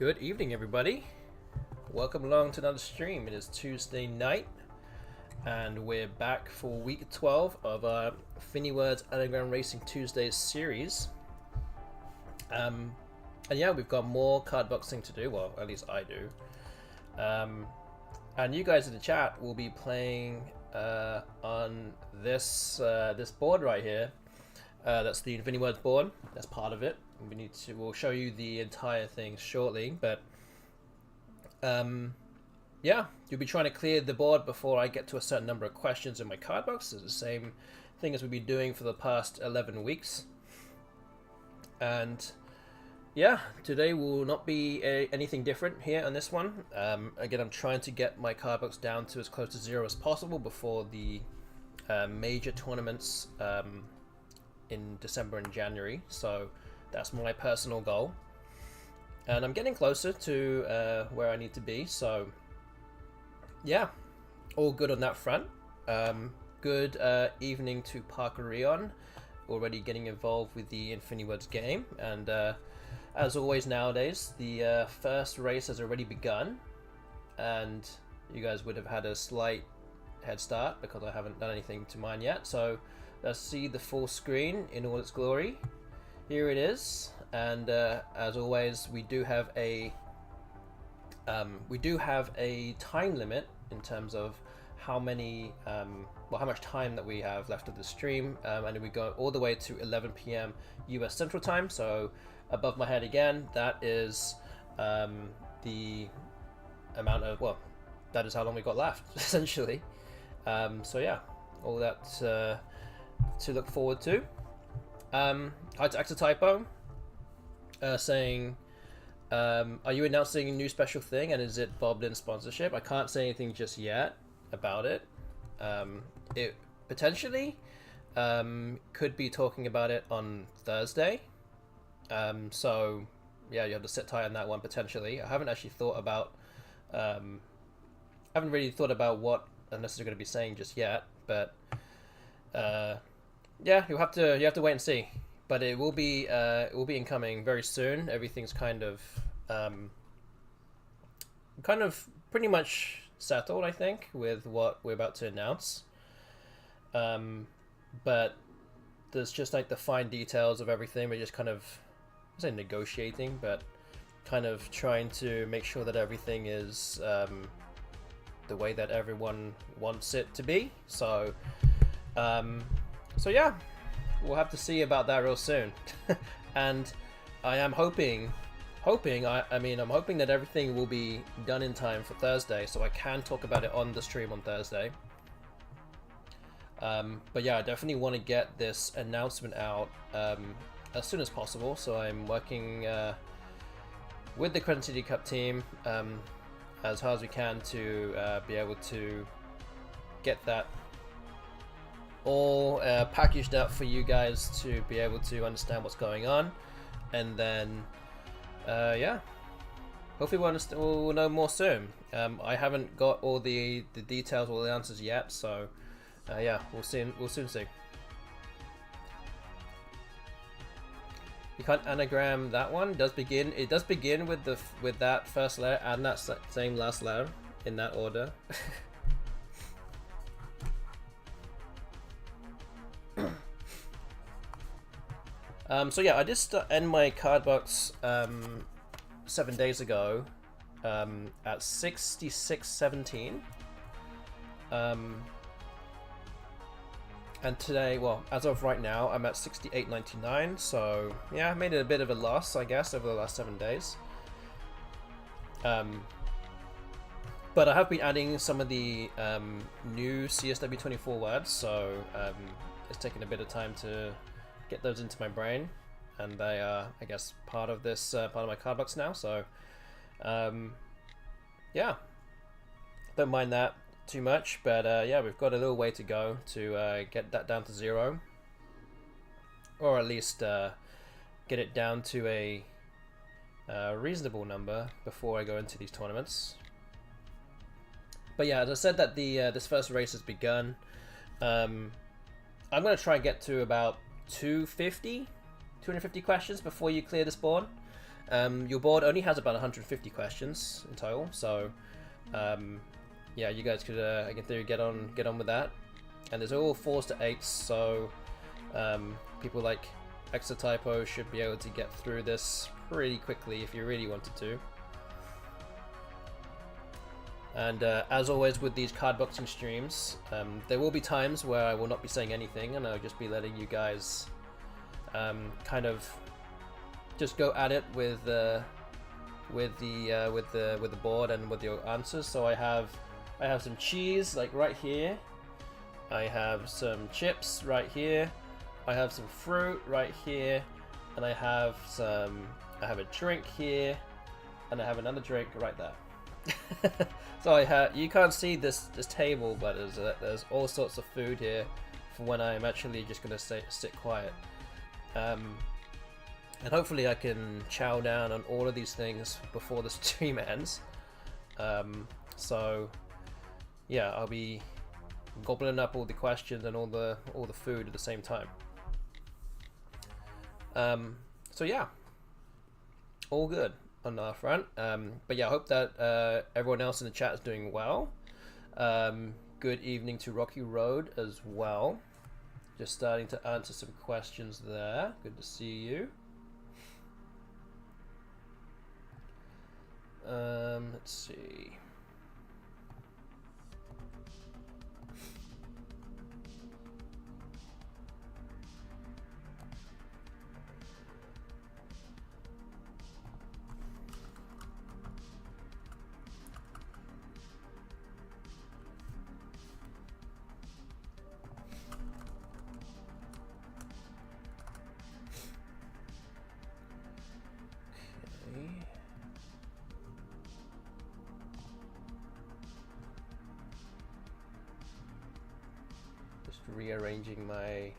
Good evening, everybody. Welcome along to another stream. It is Tuesday night, and we're back for week 12 of our FINIWORDS Anagram Racing Tuesdays series. And yeah, we've got more card boxing to do. Well, at least I do. And you guys in the chat will be playing on this this board right here. That's the FINIWORDS board. That's part of it. We'll show you the entire thing shortly, but yeah, you'll be trying to clear the board before I get to a certain number of questions in my card box. It's the same thing as we've been doing for the past 11 weeks. And yeah, today will not be anything different here on this one. Again, I'm trying to get my card box down to as close to 0 as possible before the major tournaments in December and January. So that's my personal goal, and I'm getting closer to where I need to be. So yeah, all good on that front. Good evening to Parker Rion, already getting involved with the FINIWORDS game, and as always nowadays, the first race has already begun, and you guys would have had a slight head start because I haven't done anything to mine yet. So let's see the full screen in all its glory. Here it is, and as always, we do have a time limit in terms of how many how much time that we have left of the stream, and we go all the way to 11 p.m. US Central Time. So above my head again, that is the amount of, well, that is how long we got left essentially. So yeah, all that to look forward to. I had to act a typo saying, are you announcing a new special thing, and is it Bob Lynn sponsorship? I can't say anything just yet about it. It potentially could be talking about it on Thursday. So yeah, you have to sit tight on that one potentially. I haven't actually thought about, haven't really thought about what I'm necessarily going to be saying just yet, but yeah, you have to wait and see. But it will be incoming very soon. Everything's kind of pretty much settled, I think, with what we're about to announce. But there's just like the fine details of everything. We're just kind of, I say negotiating, but kind of trying to make sure that everything is the way that everyone wants it to be. So so yeah, we'll have to see about that real soon. And I am hoping that everything will be done in time for Thursday, so I can talk about it on the stream on Thursday. But yeah, I definitely want to get this announcement out as soon as possible. So I'm working with the Crescent City Cup team as hard as we can to be able to get that all packaged up for you guys to be able to understand what's going on. And then yeah, hopefully we'll know more soon. I haven't got all the details, all the answers yet, so yeah, we'll soon see. You can't anagram that one. It does begin with that first letter and that same last letter in that order. So yeah, I just end my card box 7 days ago at 66.17, and today, well, as of right now, I'm at 68.99. So yeah, I made it a bit of a loss, I guess, over the last 7 days. But I have been adding some of the new CSW24 words, so it's taken a bit of time to get those into my brain, and they are, I guess, part of this part of my card box now. So yeah, don't mind that too much, but yeah, we've got a little way to go to get that down to 0, or at least get it down to a reasonable number before I go into these tournaments. But yeah, as I said, that this first race has begun. I'm going to try and get to about 250 questions before you clear this board. Your board only has about 150 questions in total, so yeah, you guys could, in theory, get on with that. And there's all 4s to 8s, so people like Exotypo should be able to get through this pretty quickly if you really wanted to. And as always with these card boxing streams, there will be times where I will not be saying anything, and I'll just be letting you guys kind of just go at it with the board and with your answers. So I have some cheese like right here. I have some chips right here. I have some fruit right here, and I have a drink here, and I have another drink right there. So you can't see this table, but there's all sorts of food here for when I'm actually just gonna sit quiet. And hopefully I can chow down on all of these things before the stream ends. So yeah, I'll be gobbling up all the questions and all the food at the same time. So yeah, all good on our front. But yeah, I hope that everyone else in the chat is doing well. Good evening to Rocky Road as well. Just starting to answer some questions there. Good to see you. Let's see. Rearranging my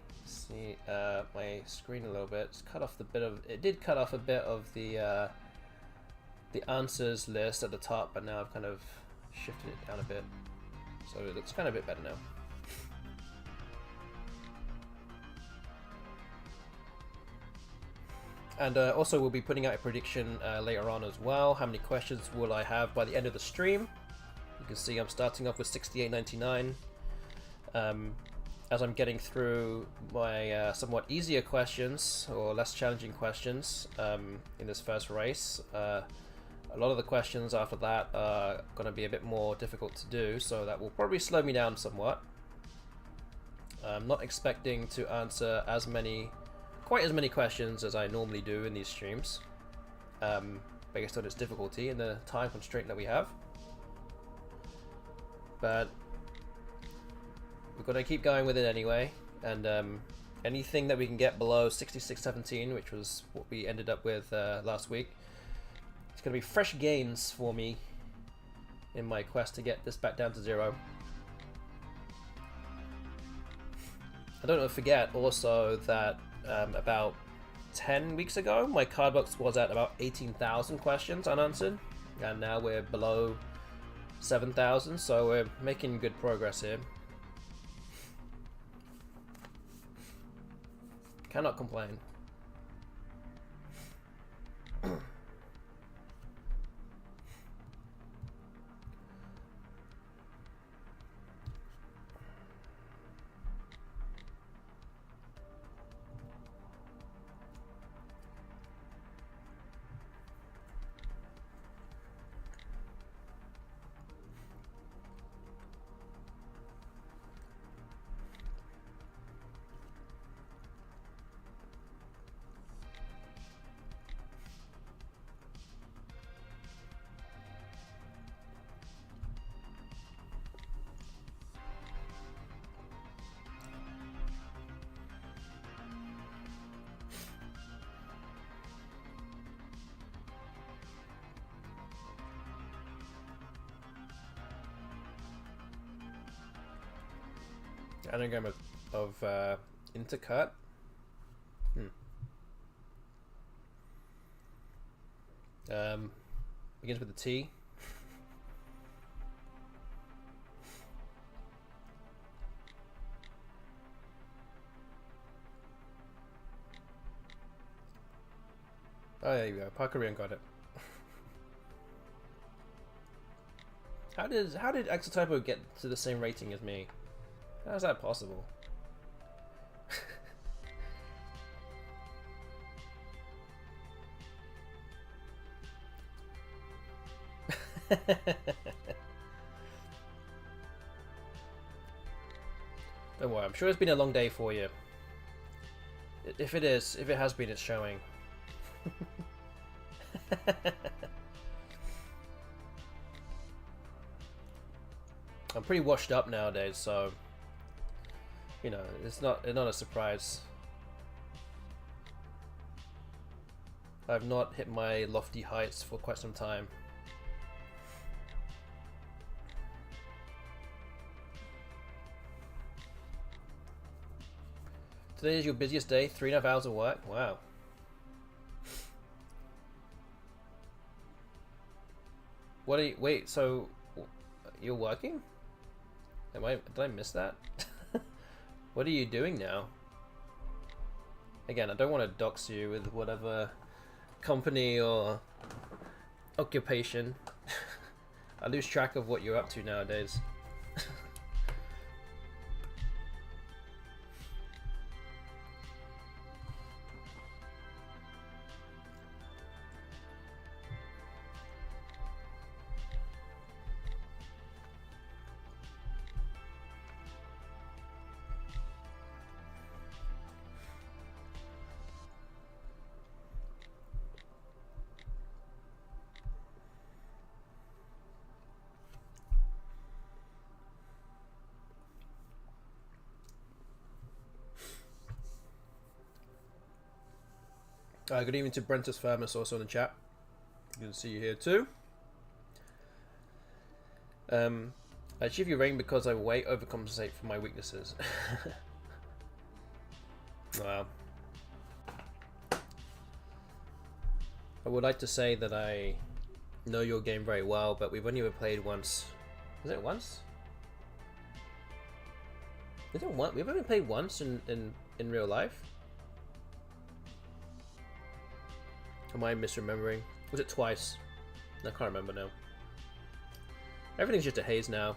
screen a little bit. It's cut off it did cut off a bit of the answers list at the top, but now I've kind of shifted it down a bit, so it looks kind of a bit better now. And also we'll be putting out a prediction later on as well. How many questions will I have by the end of the stream? You can see I'm starting off with 68.99. As I'm getting through my somewhat easier questions or less challenging questions in this first race, a lot of the questions after that are going to be a bit more difficult to do, so that will probably slow me down somewhat. I'm not expecting to answer quite as many questions as I normally do in these streams, based on its difficulty and the time constraint that we have. But we're going to keep going with it anyway, and anything that we can get below 66.17, which was what we ended up with last week, it's going to be fresh gains for me in my quest to get this back down to 0. I don't forget also that about 10 weeks ago my card box was at about 18,000 questions unanswered, and now we're below 7,000, so we're making good progress here. Cannot complain. Anagram of intercut. Begins with the T. Oh, there you go. Parkerian got it. How did Exotypo get to the same rating as me? How is that possible? Don't worry, I'm sure it's been a long day for you. If it has been, it's showing. I'm pretty washed up nowadays, so you know, it's not a surprise. I've not hit my lofty heights for quite some time. Today is your busiest day, 3.5 hours of work. Wow. What are you, wait, so you're working? Did I miss that? What are you doing now? Again, I don't want to dox you with whatever company or occupation. I lose track of what you're up to nowadays. Good evening to Brentus Firmus, also in the chat. Good to see you here too. I achieve your rating because I way overcompensate for my weaknesses. Wow. I would like to say that I know your game very well, but we've only ever played once. Is it once? Is it one? We've only played once in real life. Am I misremembering? Was it twice? I can't remember now. Everything's just a haze now.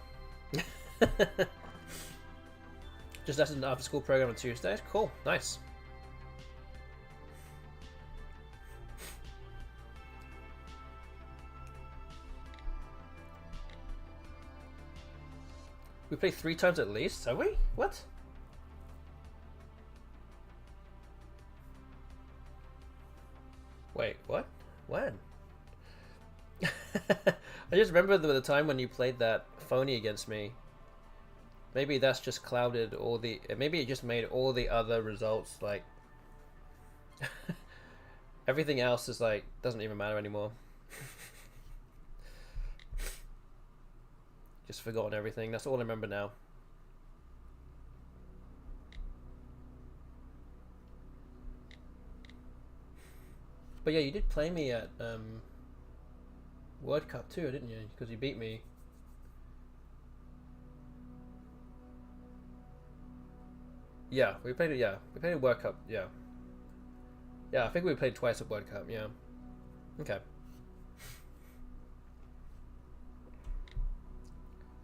Just that's an after school program on Tuesdays. Cool, nice. We played 3 times at least, have we? What? Wait, what? When? I just remember the time when you played that phony against me. Maybe that's just clouded all the... Maybe it just made all the other results, like... Everything else is like, doesn't even matter anymore. Just forgotten everything. That's all I remember now. But yeah, you did play me at World Cup too, didn't you? Because you beat me. Yeah, we played it. Yeah, we played a World Cup. Yeah, yeah. I think we played twice at World Cup. Yeah. Okay.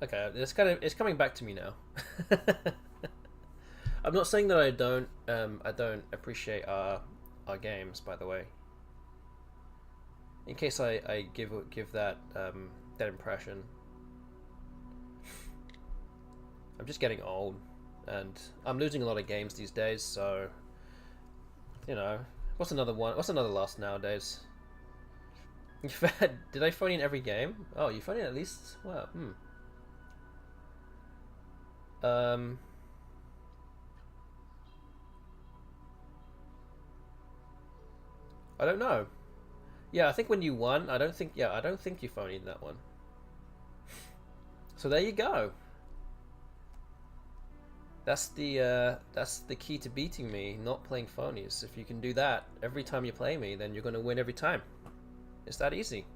Okay, it's coming back to me now. I'm not saying that I don't appreciate our games, by the way. In case I give that that impression. I'm just getting old, and I'm losing a lot of games these days. So, you know, what's another loss nowadays? Did I phone in every game? Oh, you phone in at least. Wow. I don't know. Yeah, I think when you won, I don't think you phoned that one. So there you go. That's the key to beating me, not playing phonies. If you can do that every time you play me, then you're gonna win every time. It's that easy.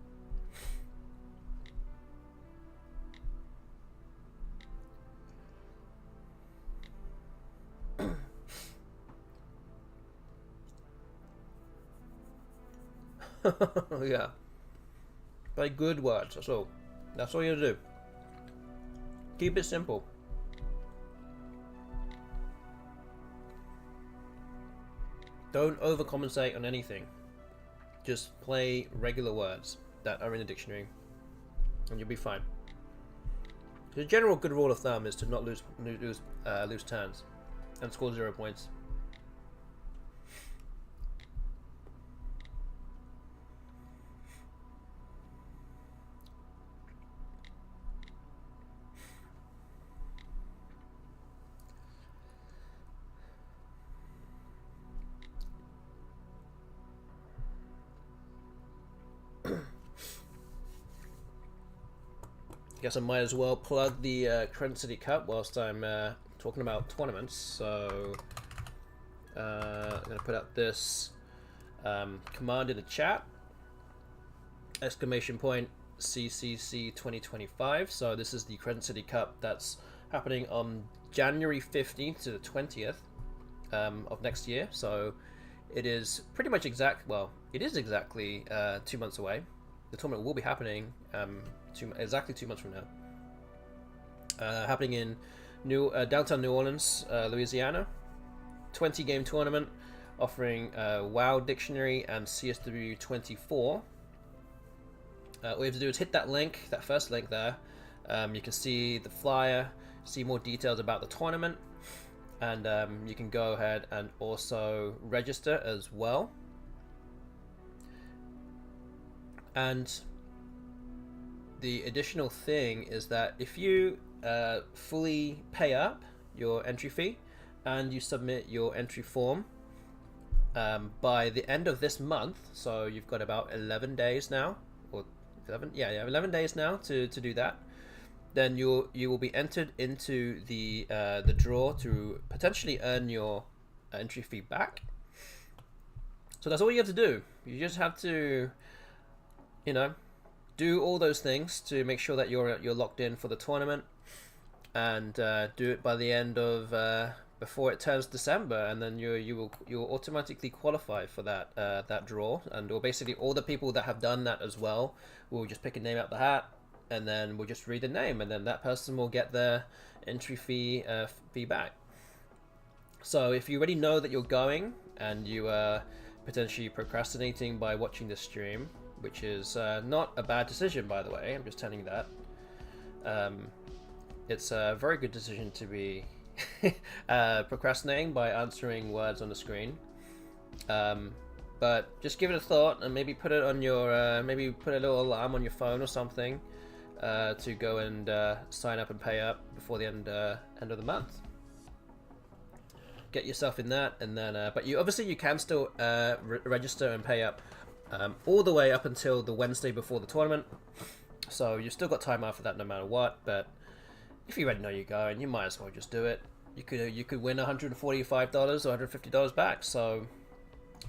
Yeah. Play good words, that's all. That's all you gotta do. Keep it simple. Don't overcompensate on anything. Just play regular words that are in the dictionary, and you'll be fine. The general good rule of thumb is to not lose turns and score 0 points. Guess I might as well plug the Credit City Cup whilst I'm talking about tournaments. So I'm going to put up this command in the chat. Exclamation point CCC2025. So this is the Credit City Cup that's happening on January 15th to the 20th of next year. So it is pretty much it is exactly 2 months away. The tournament will be happening exactly 2 months from now. Happening in downtown New Orleans, Louisiana. 20-game tournament offering WoW Dictionary and CSW24. All you have to do is hit that link, that first link there. You can see the flyer, see more details about the tournament, and you can go ahead and also register as well. And the additional thing is that if you fully pay up your entry fee and you submit your entry form by the end of this month, so you've got about 11 days now, or 11 days now to do that, then you will be entered into the draw to potentially earn your entry fee back. So that's all you have to do. You just have to, do all those things to make sure that you're locked in for the tournament, and do it by the end of before it turns December, and then you'll automatically qualify for that draw. And or basically all the people that have done that as well will just pick a name out the hat, and then we'll just read the name, and then that person will get their entry fee back. So if you already know that you're going and you are potentially procrastinating by watching the stream, which is not a bad decision, by the way, I'm just telling you that. It's a very good decision to be procrastinating by answering words on the screen. But just give it a thought, and maybe put it on your, maybe put a little alarm on your phone or something to go and sign up and pay up before the end of the month. Get yourself in that, and then, but you can still register and pay up all the way up until the Wednesday before the tournament, so you've still got time after that no matter what. But if you already know you're going, you might as well just do it. You could win $145 or $150 back, so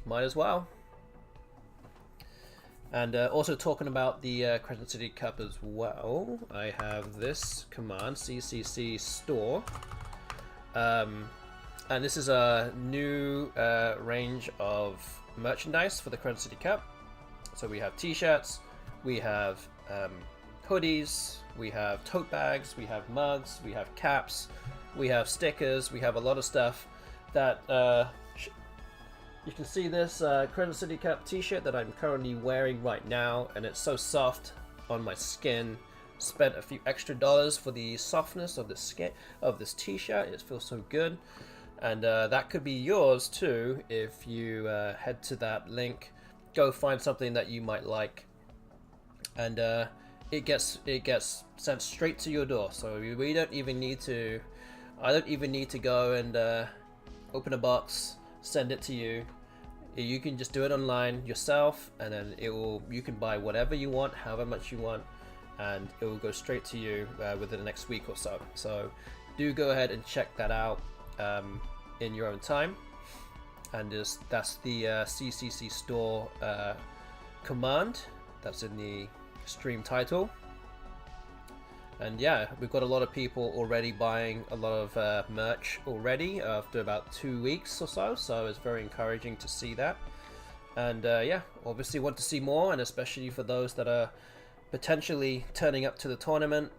might as well. And also talking about the Crescent City Cup as well, I have this command, cccstore, and this is a new range of merchandise for the Credit City Cup. So we have t-shirts, we have hoodies, we have tote bags, we have mugs, we have caps, we have stickers, we have a lot of stuff that you can see this Credit City Cup t-shirt that I'm currently wearing right now, and it's so soft on my skin. Spent a few extra dollars for the softness of the skin of this t-shirt. It feels so good. And that could be yours too if you head to that link, go find something that you might like, and it gets sent straight to your door. So we don't even need to. I don't even need to go and open a box, send it to you. You can just do it online yourself, and then you can buy whatever you want, however much you want, and it will go straight to you within the next week or so. So do go ahead and check that out in your own time. And that's the CCC store command that's in the stream title. And yeah, we've got a lot of people already buying a lot of merch already after about 2 weeks or so, so it's very encouraging to see that. And yeah, obviously want to see more, and especially for those that are potentially turning up to the tournament,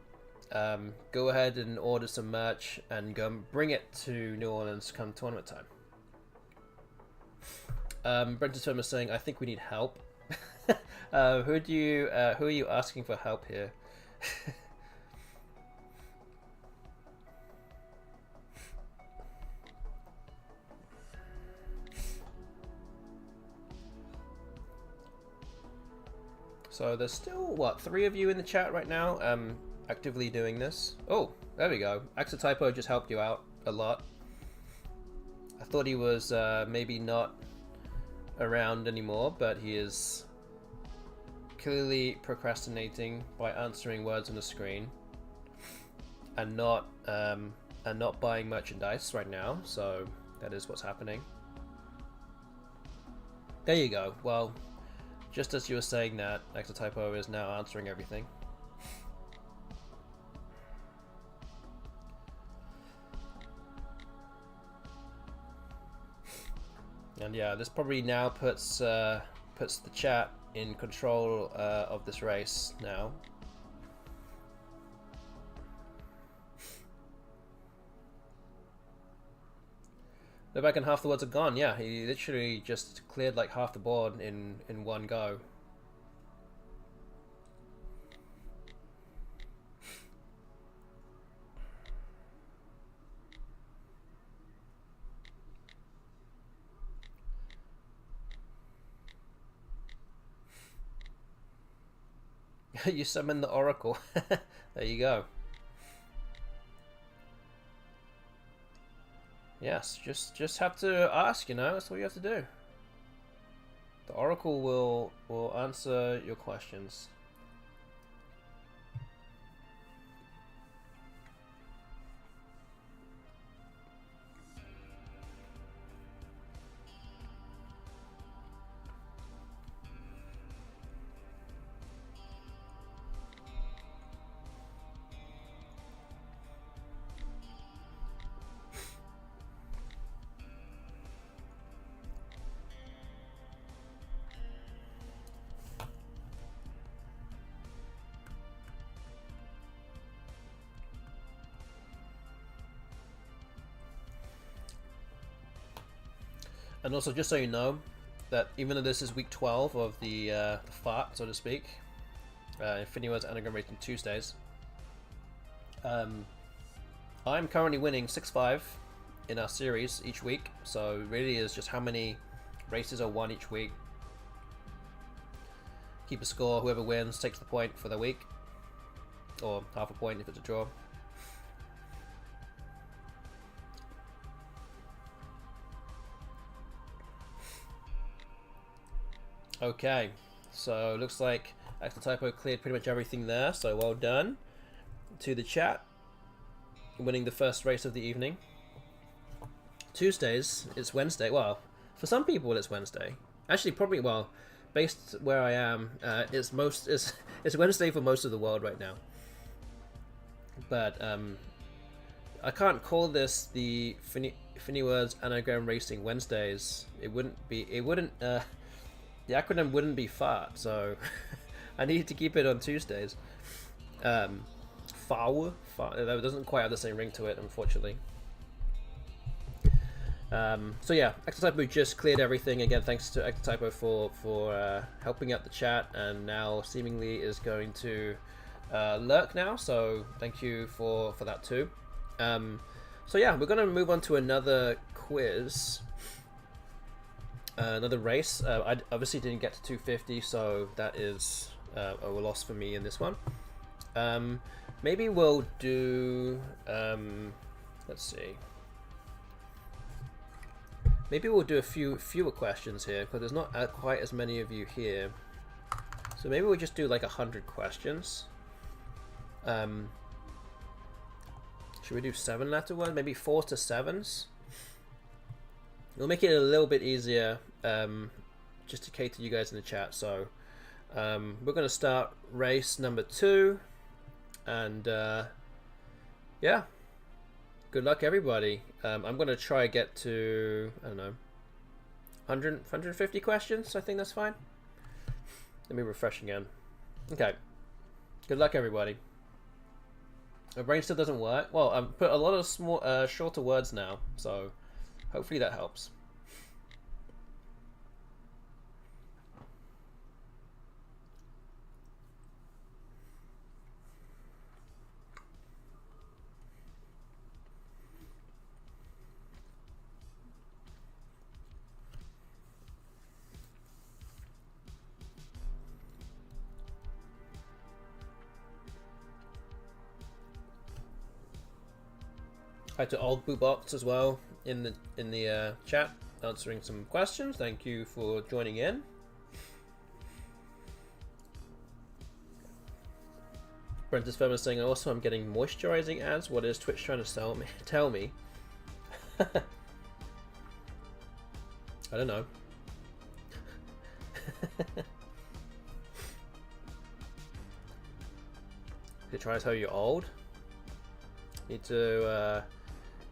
go ahead and order some merch and go and bring it to New Orleans come tournament time. Brenton Swim is saying, I think we need help. Who are you asking for help here? So there's still, what, 3 of you in the chat right now actively doing this. Oh, there we go. Axotypo just helped you out a lot. I thought he was maybe not around anymore, but he is clearly procrastinating by answering words on the screen and not buying merchandise right now. So that is what's happening. There you go. Well, just as you were saying that, Axotypo is now answering everything. And yeah, this probably now puts the chat in control of this race now. They're back and half the words are gone. Yeah, he literally just cleared like half the board in one go. You summon the Oracle. There you go. Yes, just have to ask, you know, that's all you have to do. The Oracle will answer your questions. And also, just so you know, that even though this is week 12 of the FAT, so to speak, FINIWORDS Anagram Racing Tuesdays, I'm currently winning 6-5 in our series each week. So it really is just how many races are won each week. Keep a score, whoever wins takes the point for the week, or half a point if it's a draw. Okay, so looks like Axotypo cleared pretty much everything there, so well done to the chat, winning the first race of the evening. Tuesdays, it's Wednesday. Well, for some people it's Wednesday. Actually, probably, well, based where I am, it's Wednesday for most of the world right now. But I can't call this the FINIWORDS Anagram Racing Wednesdays. The acronym wouldn't be FAT, so I need to keep it on Tuesdays. FAW, that doesn't quite have the same ring to it, unfortunately. So yeah, Axotypo just cleared everything. Again, thanks to Axotypo for helping out the chat, and now seemingly is going to lurk now, so thank you for that too. So yeah, we're going to move on to another quiz. Another race. I obviously didn't get to 250, so that is a loss for me in this one. Maybe we'll do, let's see. Maybe we'll do a fewer questions here, because there's not quite as many of you here. So maybe we'll just do like 100 questions. Should we do 7-letter words? Maybe 4 to 7s? We'll make it a little bit easier, just to cater you guys in the chat. So we're going to start race number 2, and yeah, good luck everybody. I'm going to try get to, I don't know, 150 questions. I think that's fine. Let me refresh again. Okay. Good luck, everybody. My brain still doesn't work. Well, I've put a lot of small, shorter words now, so hopefully that helps. Hi to Old Boobox as well in the chat, answering some questions. Thank you for joining in. Brent is famous saying, also I'm getting moisturizing ads. What is Twitch trying to sell me? Tell me. I don't know. They're trying to tell you you're old.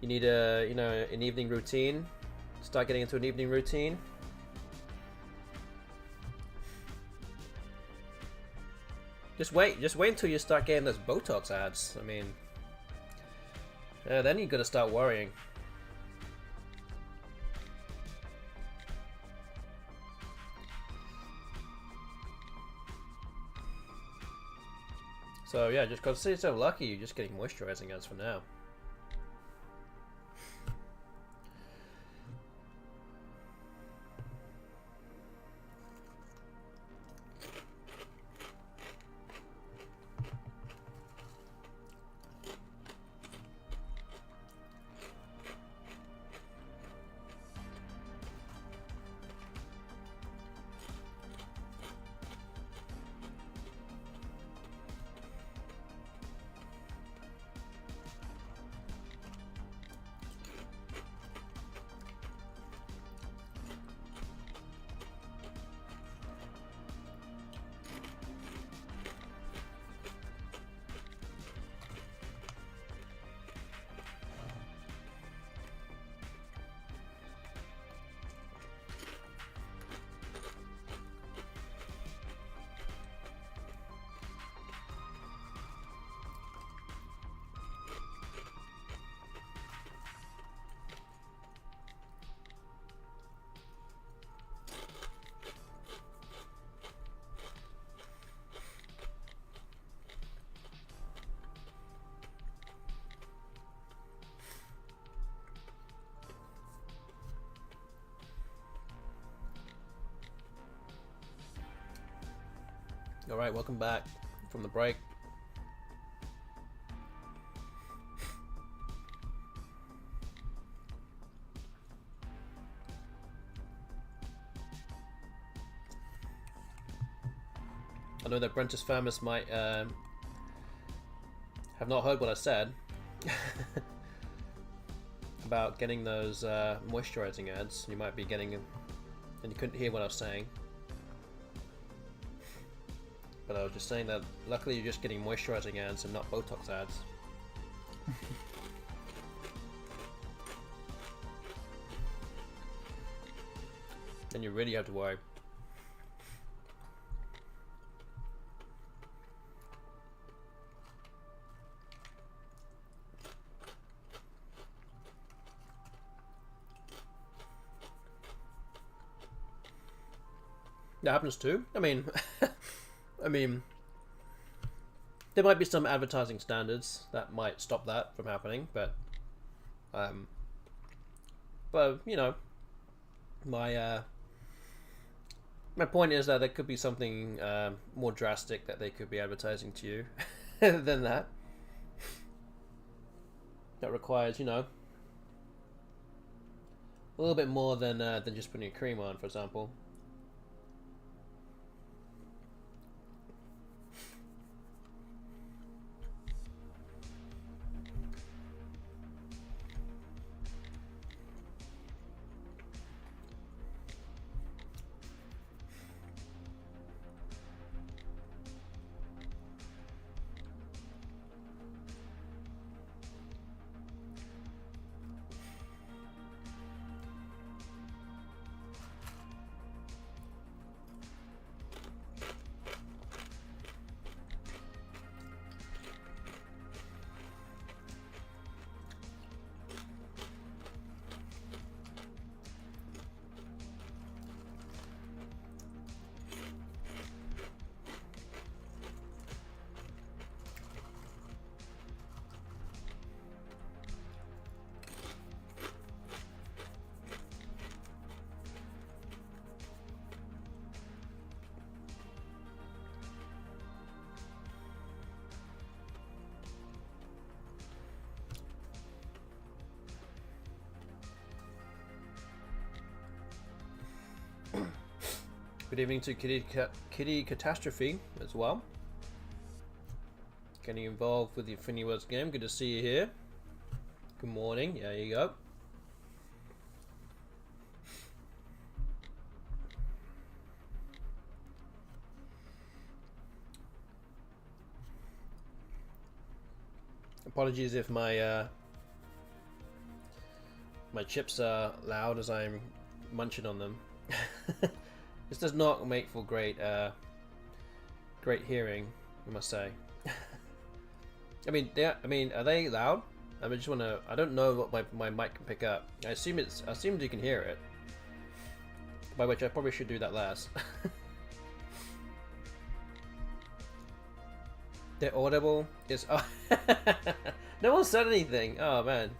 You need a an evening routine. Start getting into an evening routine. Just wait until you start getting those Botox ads. I mean, then you got to start worrying. So yeah, just consider yourself lucky you're just getting moisturizing ads for now. All right, welcome back from the break. I know that Brentus Famus might have not heard what I said about getting those moisturizing ads. You might be getting, and you couldn't hear what I was saying. But I was just saying that luckily you're just getting moisturizing ads and not Botox ads. Then you really have to worry. That happens too. I mean, there might be some advertising standards that might stop that from happening, but you know, my point is that there could be something more drastic that they could be advertising to you than that. That requires, you know, a little bit more than just putting a cream on, for example. Good evening to Kitty Catastrophe as well. Getting involved with the FINIWORDS game. Good to see you here. Good morning. There you go. Apologies if my my chips are loud as I'm munching on them. This does not make for great great hearing, I must say. I mean, are they loud? I just want to. I don't know what my mic can pick up. I assume you can hear it. By which I probably should do that last. They're audible. It's no one said anything. Oh man,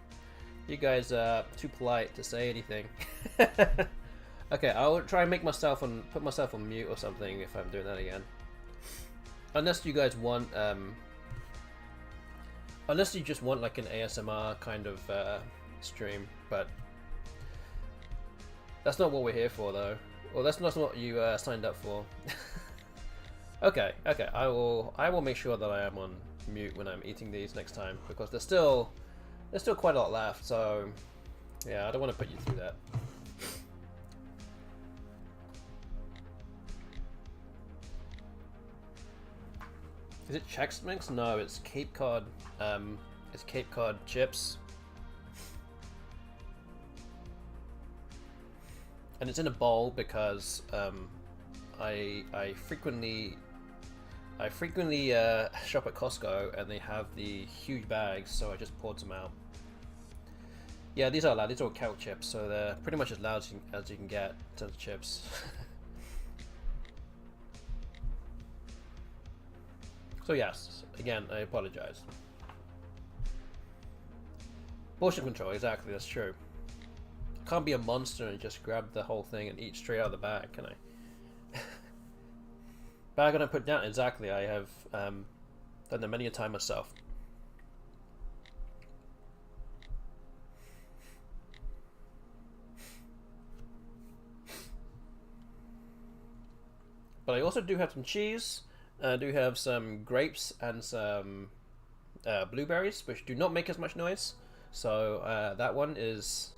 you guys are too polite to say anything. Okay, I'll try and put myself on mute or something if I'm doing that again. Unless you guys want, unless you just want like an ASMR kind of stream, but that's not what we're here for, though. Well, that's not what you signed up for. Okay, I will make sure that I am on mute when I'm eating these next time, because there's still quite a lot left. So yeah, I don't want to put you through that. Is it Chex Mix? No, it's Cape Cod. It's Cape Cod chips, and it's in a bowl because I frequently shop at Costco and they have the huge bags, so I just poured some out. Yeah, these are loud. These are all cow chips, so they're pretty much as loud as you can get in terms of chips. So yes, again, I apologize. Portion control, exactly, that's true. Can't be a monster and just grab the whole thing and eat straight out of the bag, can I? Bag gonna put down, exactly, I have done that many a time myself. But I also do have some cheese. I do have some grapes and some blueberries, which do not make as much noise. So that one is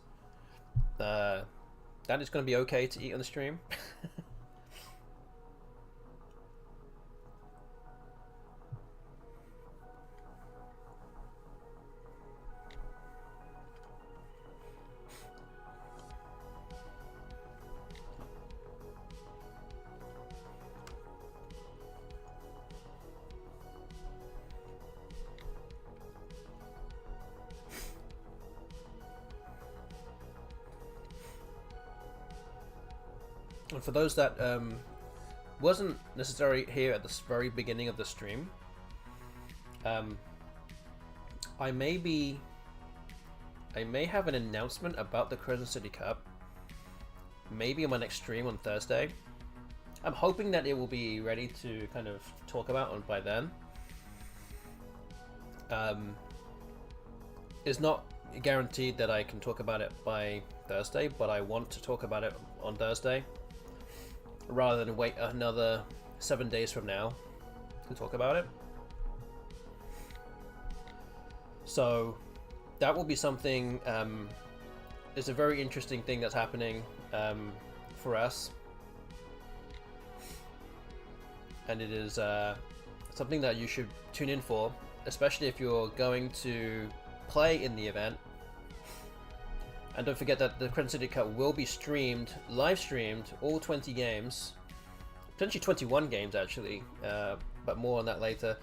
that is going to be okay to eat on the stream. And for those that wasn't necessarily here at the very beginning of the stream, I may have an announcement about the Crescent City Cup, maybe on my next stream on Thursday. I'm hoping that it will be ready to kind of talk about on by then. It's not guaranteed that I can talk about it by Thursday, but I want to talk about it on Thursday, rather than wait another 7 days from now to talk about it. So that will be something. It's a very interesting thing that's happening for us, and it is something that you should tune in for, especially if you're going to play in the event. And don't forget that the Crescent City Cup will be streamed, live streamed, all 20 games, potentially 21 games actually, but more on that later.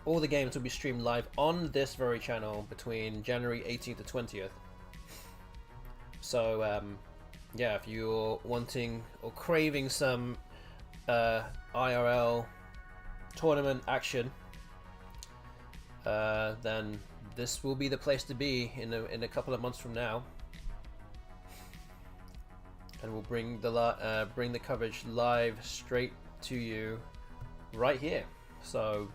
All the games will be streamed live on this very channel between January 18th to 20th. So yeah, if you're wanting or craving some IRL tournament action, then this will be the place to be in a couple of months from now, and we'll bring the coverage live straight to you right here. So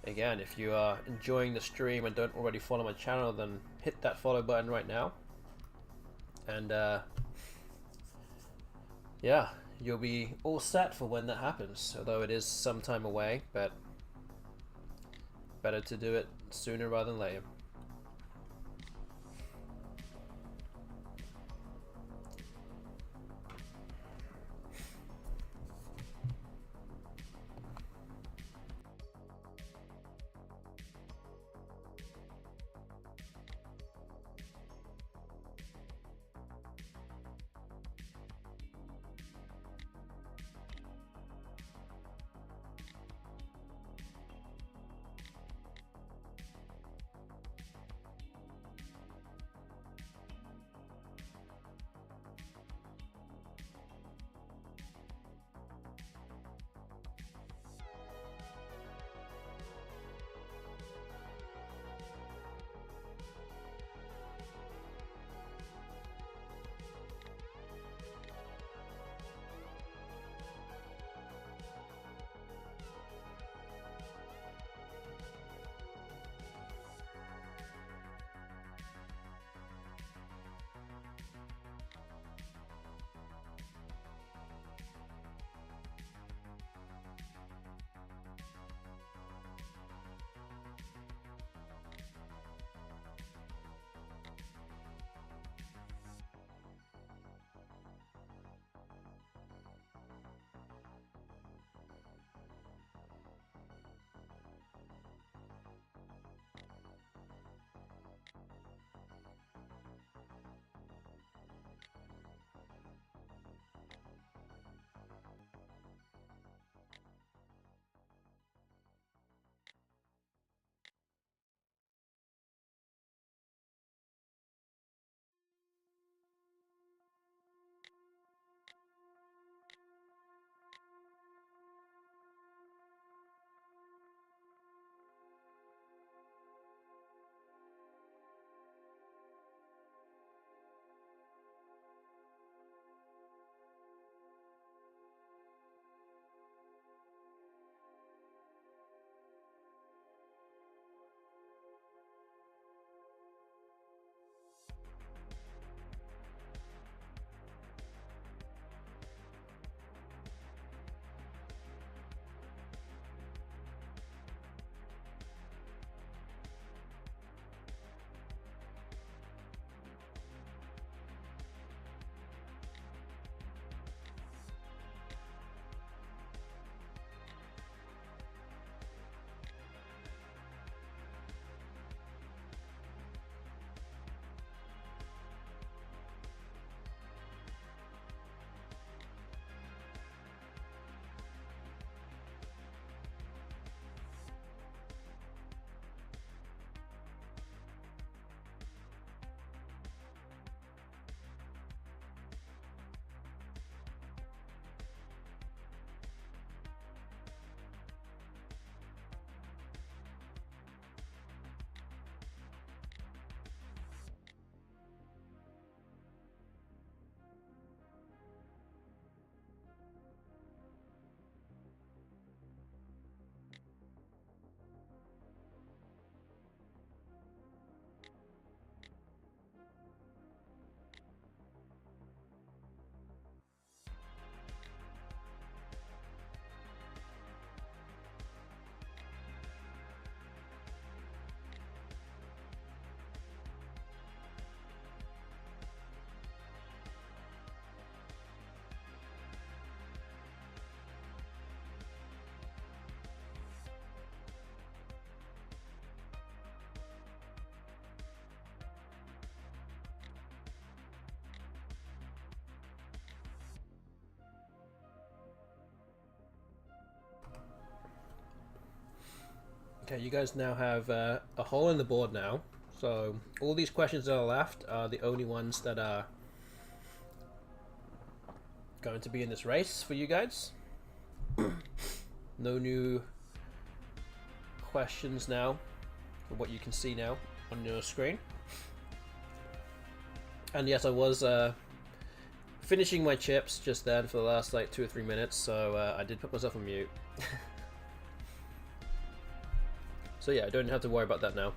again, if you are enjoying the stream and don't already follow my channel, then hit that follow button right now, and yeah, you'll be all set for when that happens. Although it is some time away, but better to do it sooner rather than later. Okay, you guys now have a hole in the board now. So all these questions that are left are the only ones that are going to be in this race for you guys. No new questions now, from what you can see now on your screen. And yes, I was finishing my chips just then for the last like 2 or 3 minutes, so I did put myself on mute. So yeah, I don't have to worry about that now.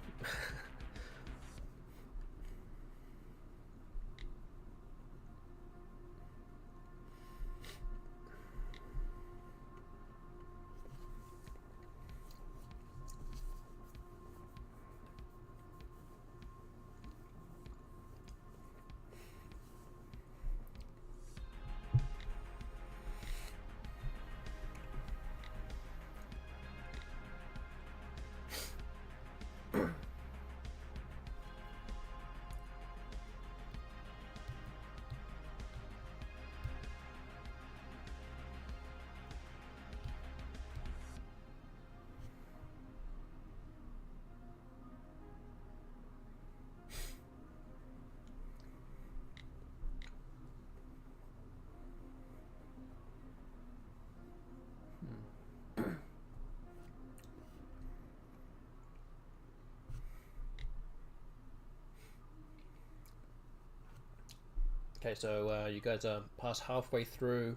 Okay, so you guys are past halfway through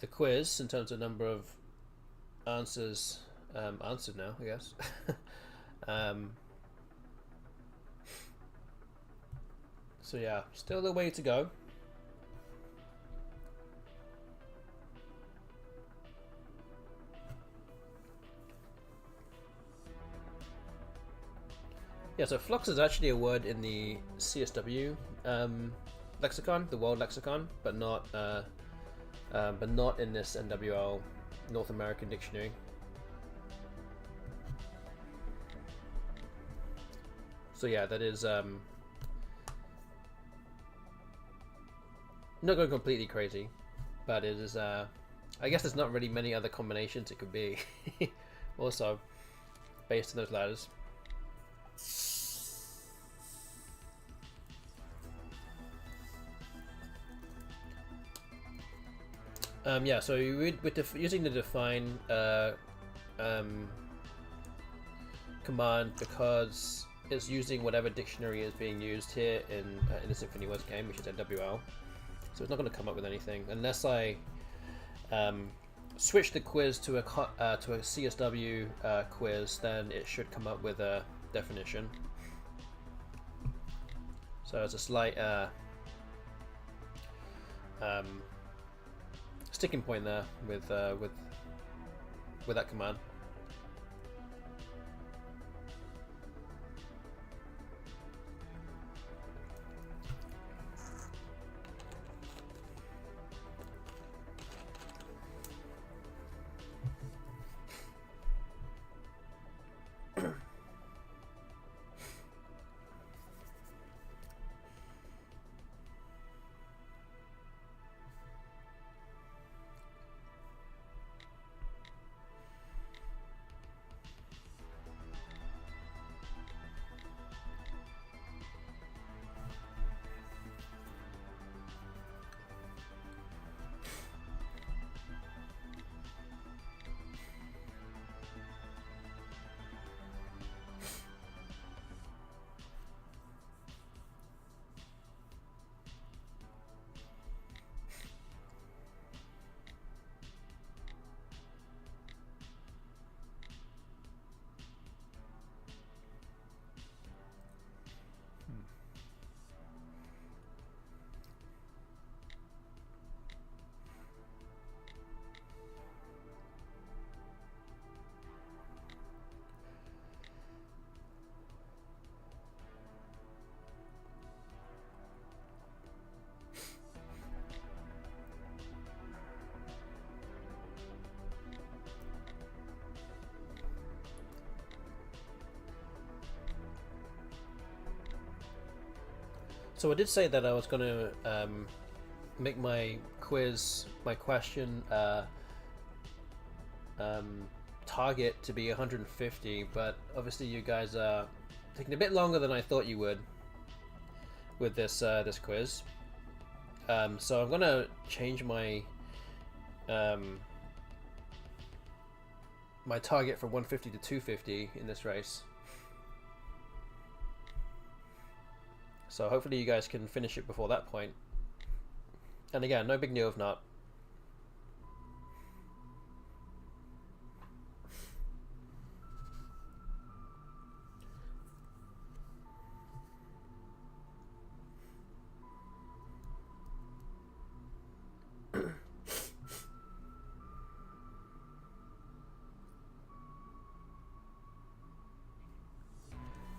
the quiz in terms of number of answers answered now, I guess. So yeah, still a way to go. Yeah, so flux is actually a word in the CSW lexicon, the world lexicon, but not in this NWL North American dictionary. So yeah, that is not going completely crazy, but it is I guess there's not really many other combinations it could be also based on those letters. Yeah, so using the define command, because it's using whatever dictionary is being used here in this FINIWORDS game, which is NWL. So it's not going to come up with anything unless I switch the quiz to a CSW quiz. Then it should come up with a definition. So it's a slight sticking point there with that command. So I did say that I was going to make my quiz, my question target to be 150, but obviously you guys are taking a bit longer than I thought you would with this this quiz. So I'm going to change my my target from 150 to 250 in this race. So hopefully you guys can finish it before that point. And again, no big deal if not.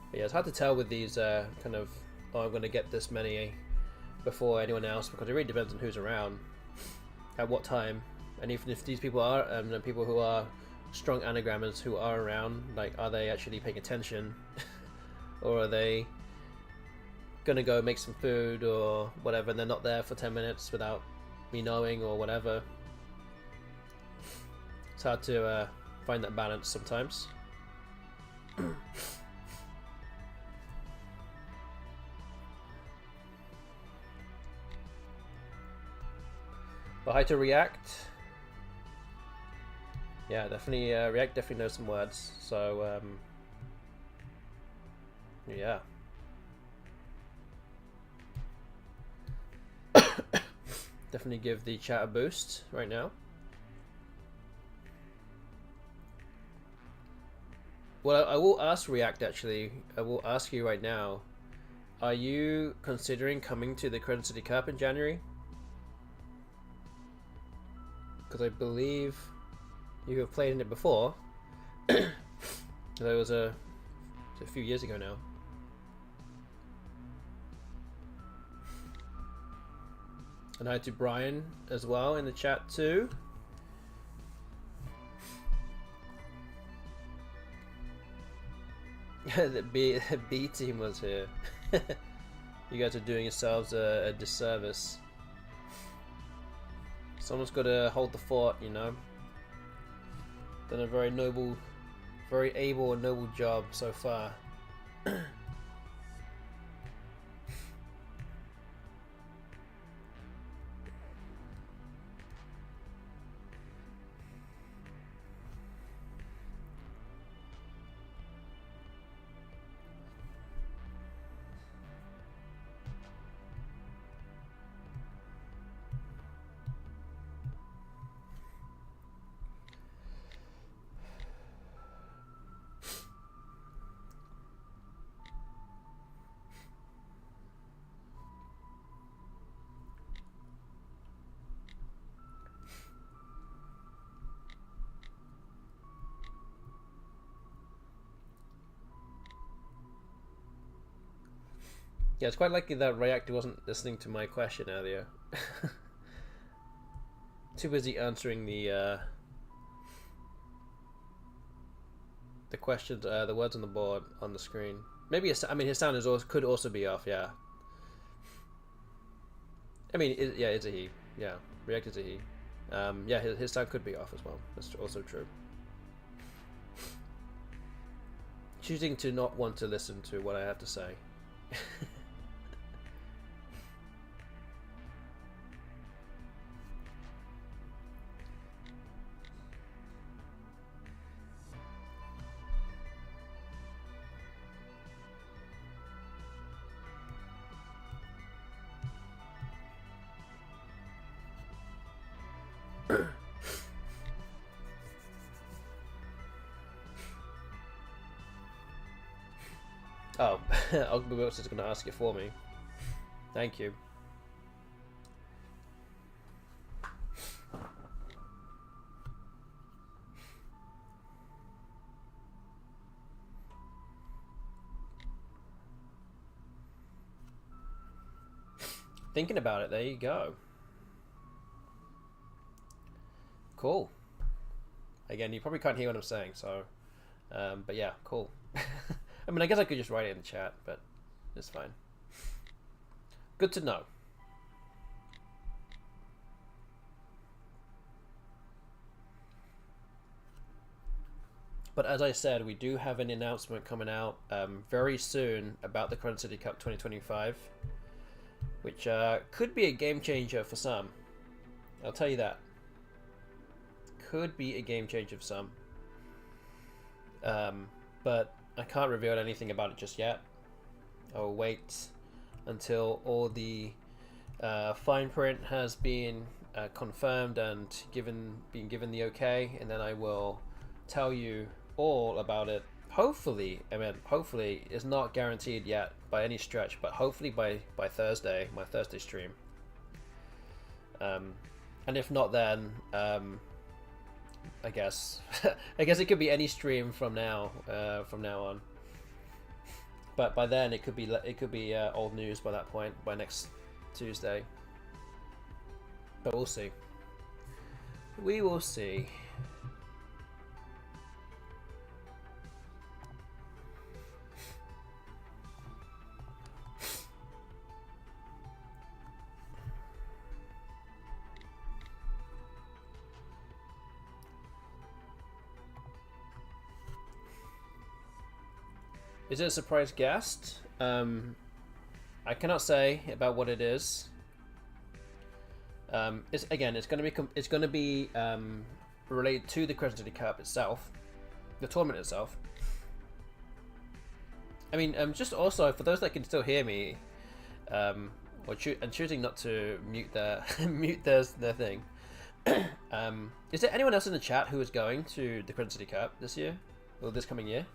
But yeah, it's hard to tell with these kind of, oh, I'm going to get this many before anyone else, because it really depends on who's around, at what time, and even if these people are people who are strong anagrammers who are around, like, are they actually paying attention, or are they gonna go make some food or whatever, and they're not there for 10 minutes without me knowing or whatever. It's hard to find that balance sometimes. But how to react? Yeah, definitely. React definitely knows some words. So yeah. Definitely give the chat a boost right now. Well, I will ask React actually. I will ask you right now. Are you considering coming to the Crescent City Cup in January? Because I believe you have played in it before. That was a few years ago now. And hi to Brian as well in the chat too. The B team was here. You guys are doing yourselves a disservice. Someone's got to hold the fort, you know. Done a very noble, very able and noble job so far. Yeah, it's quite likely that React wasn't listening to my question earlier. Too busy answering the questions, the words on the board on the screen. Maybe I mean his sound is also, could also be off. Yeah. I mean, yeah, it's a he. Yeah, React is a he. Yeah, his sound could be off as well. That's also true. Choosing to not want to listen to what I have to say. Oh, Ogby Wilson is going to ask it for me. Thank you. Thinking about it, there you go. Cool. Again, you probably can't hear what I'm saying, so... but yeah, cool. I mean, I guess I could just write it in the chat, but it's fine. Good to know. But as I said, we do have an announcement coming out very soon about the Crescent City Cup 2025, which could be a game changer for some. I'll tell you that. Could be a game changer for some. But I can't reveal anything about it just yet. I'll wait until all the fine print has been confirmed and been given the okay, and then I will tell you all about it. Hopefully, I mean, hopefully, it's not guaranteed yet by any stretch, but hopefully by Thursday, my Thursday stream. And if not, then I guess it could be any stream from now on. But by then it could be old news by that point, by next Tuesday. But we'll see. We will see. Is it a surprise guest? I cannot say about what it is. It's going to be related to the Crescent City Cup itself, the tournament itself. I mean, just also for those that can still hear me, or choosing not to mute their mute their thing. Is there anyone else in the chat who is going to the Crimson City Cup this year, or this coming year?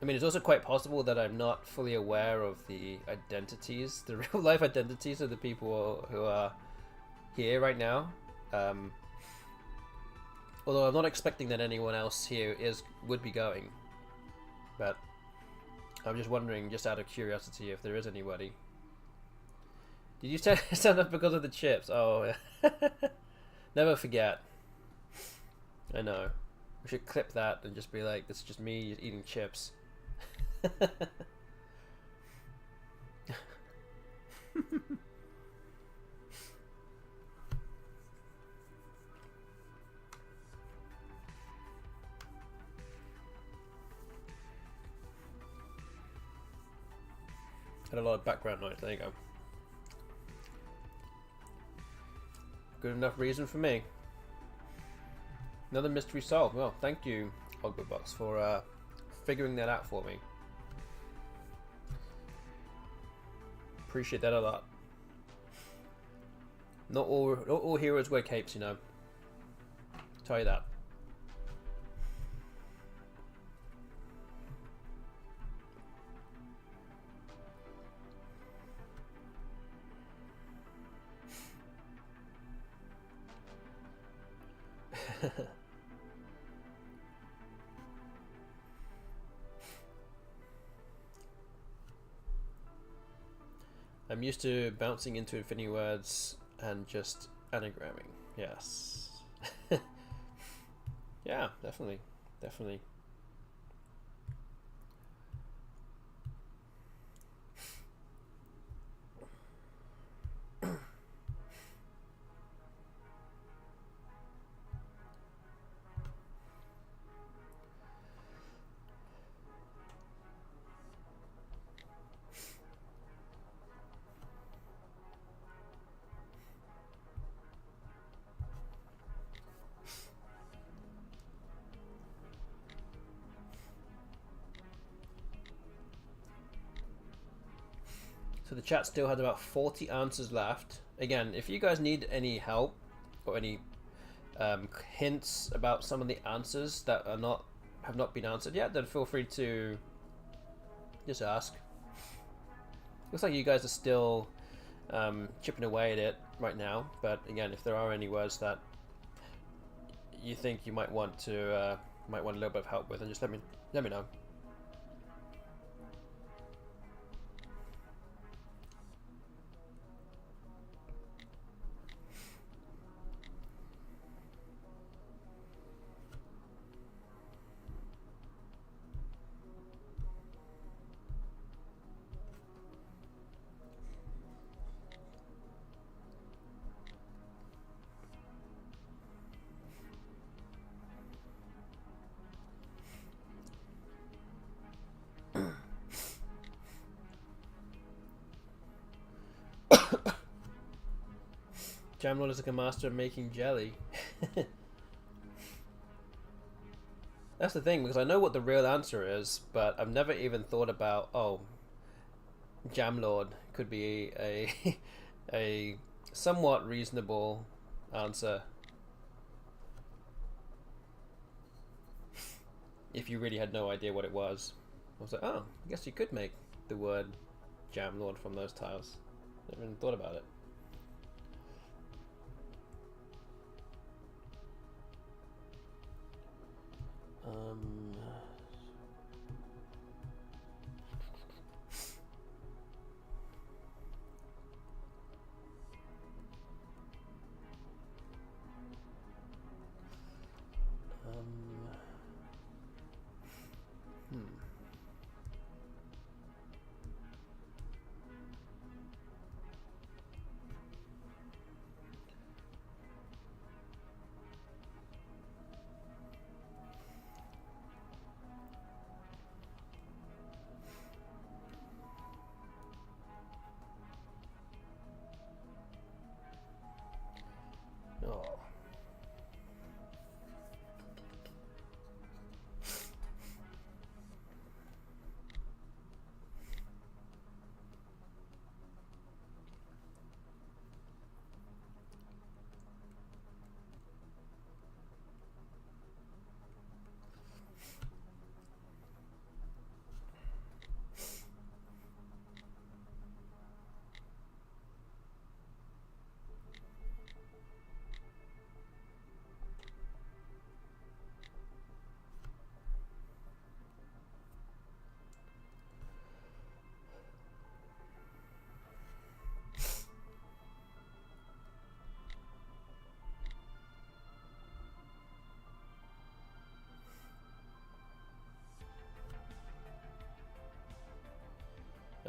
I mean, it's also quite possible that I'm not fully aware of the identities, the real life identities of the people who are here right now. Although I'm not expecting that anyone else here would be going, but I'm just wondering, just out of curiosity, if there is anybody. Did you stand up because of the chips? Oh, never forget. I know. We should clip that and just be like, this is just me eating chips. Had a lot of background noise. There you go. Good enough reason for me. Another mystery solved. Well, thank you, Ogberbox, for figuring that out for me. Appreciate that a lot. Not all heroes wear capes, you know. Tell you that. I'm used to bouncing into FINIWORDS and just anagramming. Yes. Yeah, definitely. Definitely. So the chat still has about 40 answers left. Again, if you guys need any help or any hints about some of the answers that have not been answered yet, then feel free to just ask. Looks like you guys are still chipping away at it right now, but again, if there are any words that you think you might want a little bit of help with, then just let me know. Jamlord is like a master of making jelly. That's the thing, because I know what the real answer is, but I've never even thought about, oh, Jamlord could be a somewhat reasonable answer if you really had no idea what it was. I was like, oh, I guess you could make the word Jamlord from those tiles. Never even thought about it.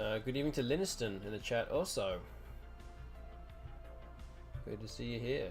Good evening to Linston in the chat also. Good to see you here.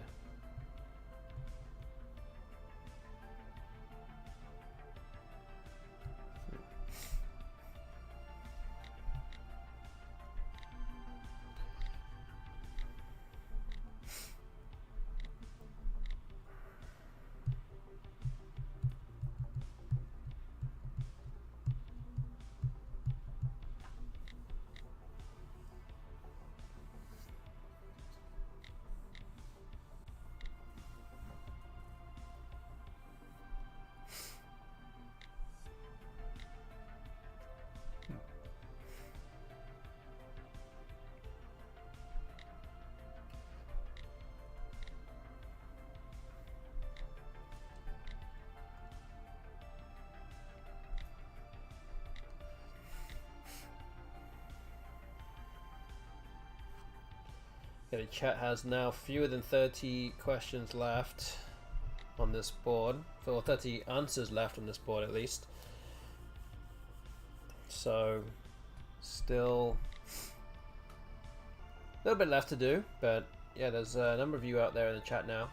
Okay, the chat has now fewer than 30 questions left on this board, or 30 answers left on this board at least. So, still a little bit left to do, but yeah, there's a number of you out there in the chat now.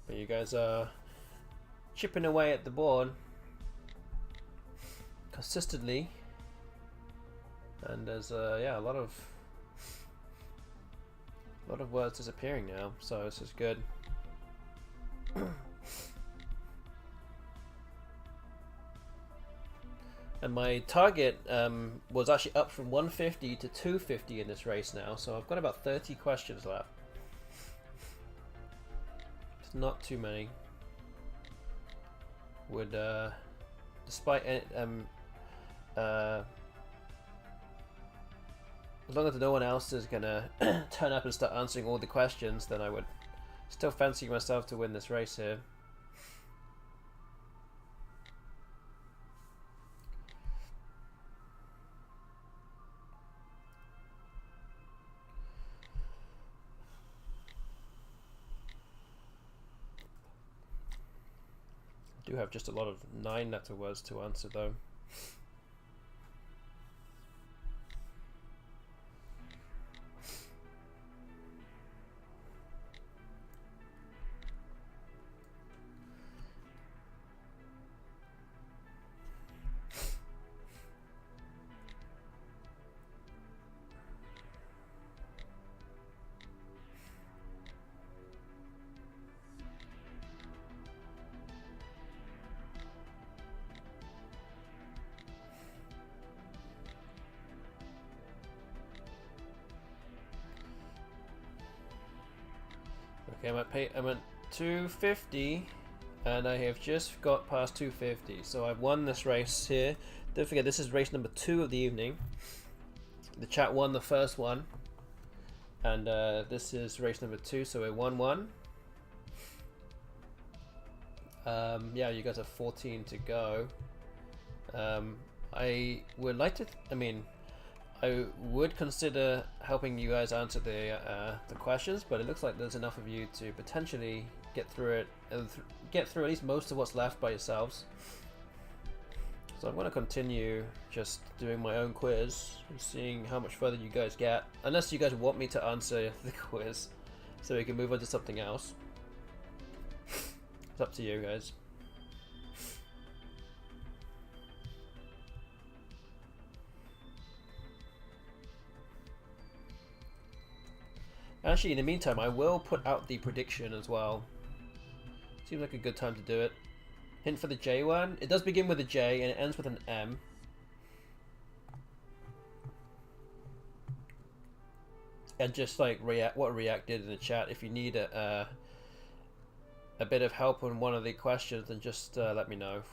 But you guys are chipping away at the board consistently, and there's yeah, a lot of words disappearing now, so this is good. And my target was actually up from 150 to 250 in this race now, so I've got about 30 questions left. It's not too many. Would despite as long as no one else is gonna turn up and start answering all the questions, then I would still fancy myself to win this race here. I do have just a lot of 9-letter words to answer though. Okay, I'm at 250, and I have just got past 250, so I've won this race here. Don't forget, this is race number 2 of the evening. The chat won the first one, and this is race number 2, so we're 1-1. Yeah, you guys have 14 to go. I would like to, I would consider helping you guys answer the questions, but it looks like there's enough of you to potentially get through it, get through at least most of what's left by yourselves. So I'm going to continue just doing my own quiz and seeing how much further you guys get, unless you guys want me to answer the quiz so we can move on to something else. It's up to you guys. Actually, in the meantime, I will put out the prediction as well. Seems like a good time to do it. Hint for the J one. It does begin with a J and it ends with an M. And just like what React did in the chat, if you need a bit of help on one of the questions, then just let me know.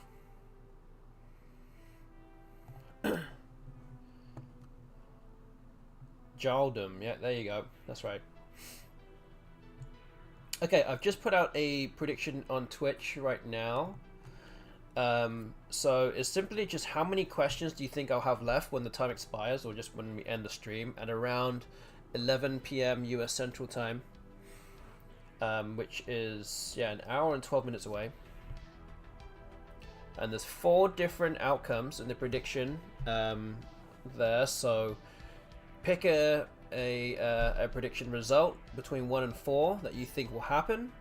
Jaldum, yeah, there you go. That's right. Okay, I've just put out a prediction on Twitch right now. So it's simply just how many questions do you think I'll have left when the time expires, or just when we end the stream at around 11 p.m. US Central Time, which is an hour and 12 minutes away. And there's 4 different outcomes in the prediction there. So pick a prediction result between 1 and 4 that you think will happen.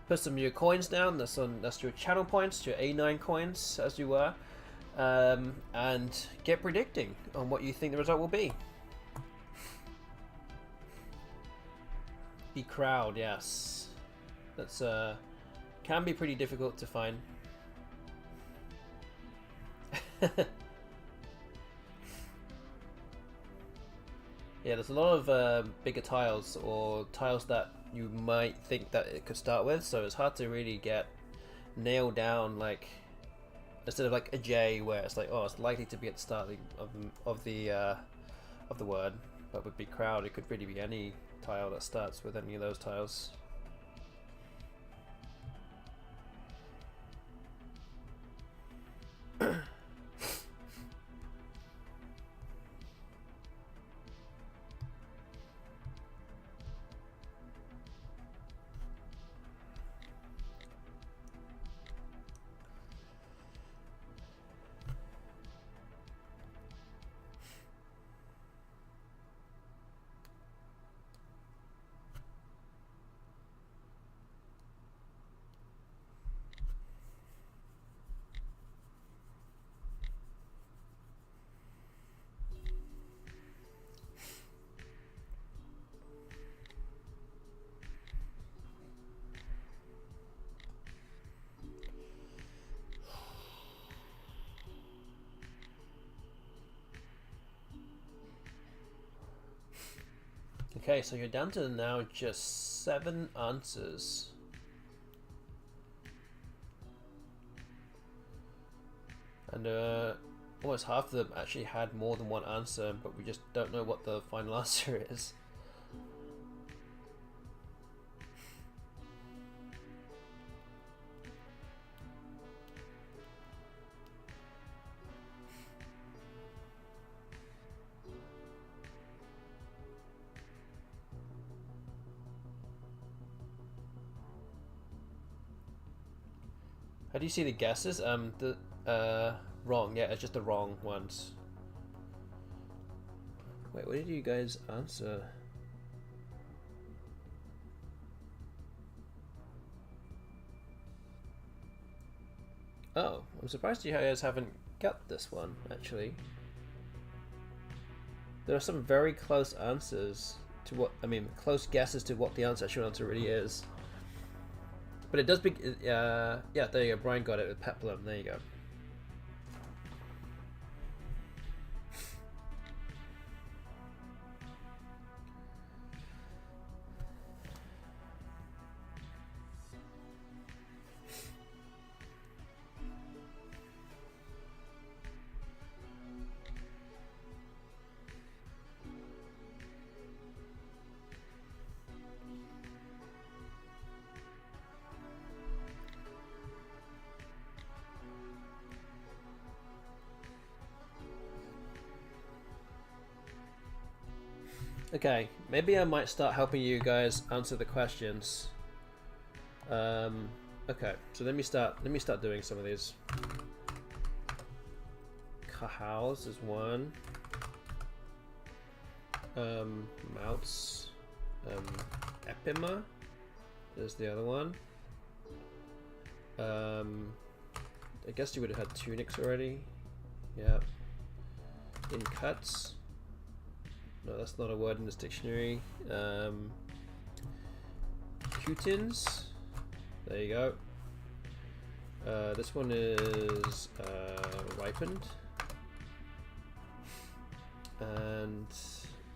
Put some of your coins down. That's your channel points, your A9 coins, as you were, and get predicting on what you think the result will be. The crowd, yes, that's can be pretty difficult to find. Yeah, there's a lot of bigger tiles, or tiles that you might think that it could start with, so it's hard to really get nailed down, like, instead of like a J where it's like, oh, it's likely to be at the start of the word, but with big crowd it could really be any tile that starts with any of those tiles. Okay, so you're down to now just 7 answers. And almost half of them actually had more than one answer, but we just don't know what the final answer is. How do you see the guesses? Wrong. Yeah, it's just the wrong ones. Wait, what did you guys answer? Oh, I'm surprised you guys haven't got this one, actually. There are some very close answers to what, close guesses to what the actual answer really is. But it does be, yeah, there you go, Brian got it with Peplum, there you go. Okay, maybe I might start helping you guys answer the questions. Okay, so let me start doing some of these. Cahouse is one. Mouts. Epima is the other one. I guess you would have had tunics already. Yeah. In cuts. No, that's not a word in this dictionary. Cutins. There you go. This one is ripened. And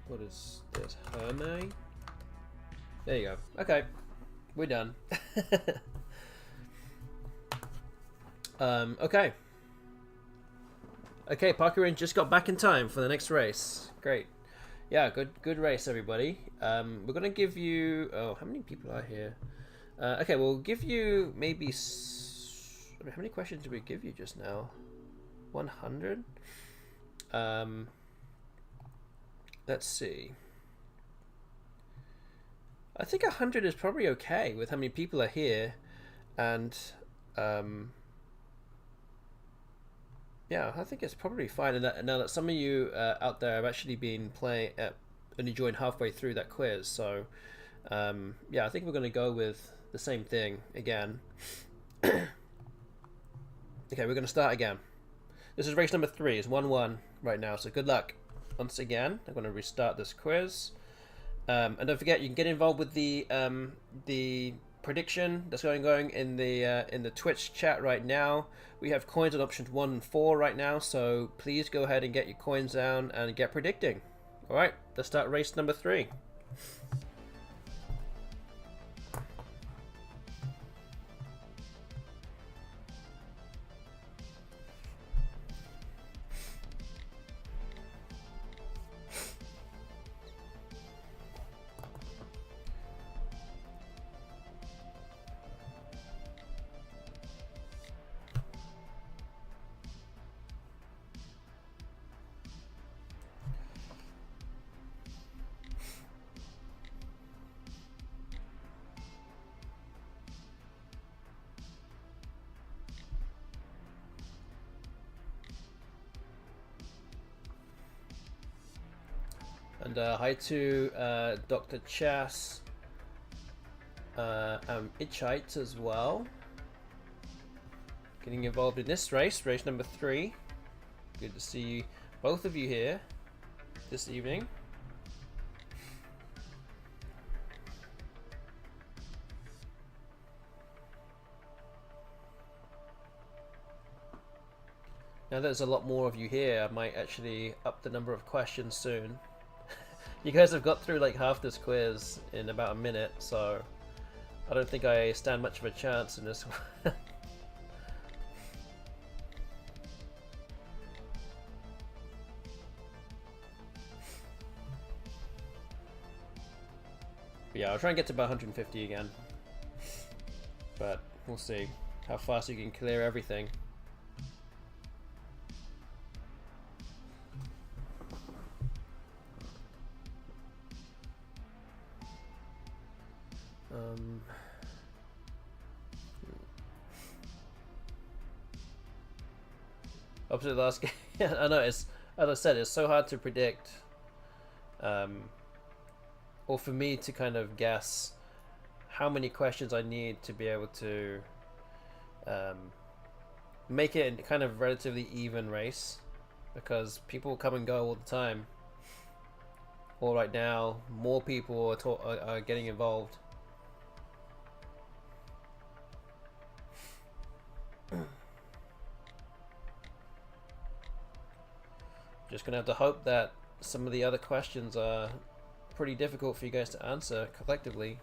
what is this? Herme. There you go. Okay, we're done. Okay. Okay, Parker just got back in time for the next race. Great. Yeah, good race, everybody. We're gonna give you. Oh, how many people are here? Okay, we'll give you maybe. I mean, how many questions did we give you just now? 100. Let's see. I think 100 is probably okay with how many people are here, and yeah, I think it's probably fine. And now that some of you out there have actually been playing, only joined halfway through that quiz, so yeah, I think we're going to go with the same thing again. Okay, we're going to start again. This is race number 3. It's 1-1 right now, so good luck. Once again, I'm going to restart this quiz. And don't forget, you can get involved with the prediction that's going in the Twitch chat right now. We have coins on options 1 and 4 right now, so please go ahead and get your coins down and get predicting. All right, let's start race number 3. And hi to Dr. Chas and Itchite as well. Getting involved in this race number 3. Good to see both of you here this evening. Now there's a lot more of you here, I might actually up the number of questions soon. You guys have got through like half this quiz in about a minute, so I don't think I stand much of a chance in this one. Yeah, I'll try and get to about 150 again, but we'll see how fast you can clear everything. Opposite the last game. I know, it's, as I said, it's so hard to predict, or for me to kind of guess how many questions I need to be able to make it a kind of relatively even race, because people come and go all the time. Or right now, more people are getting involved. Just gonna have to hope that some of the other questions are pretty difficult for you guys to answer collectively.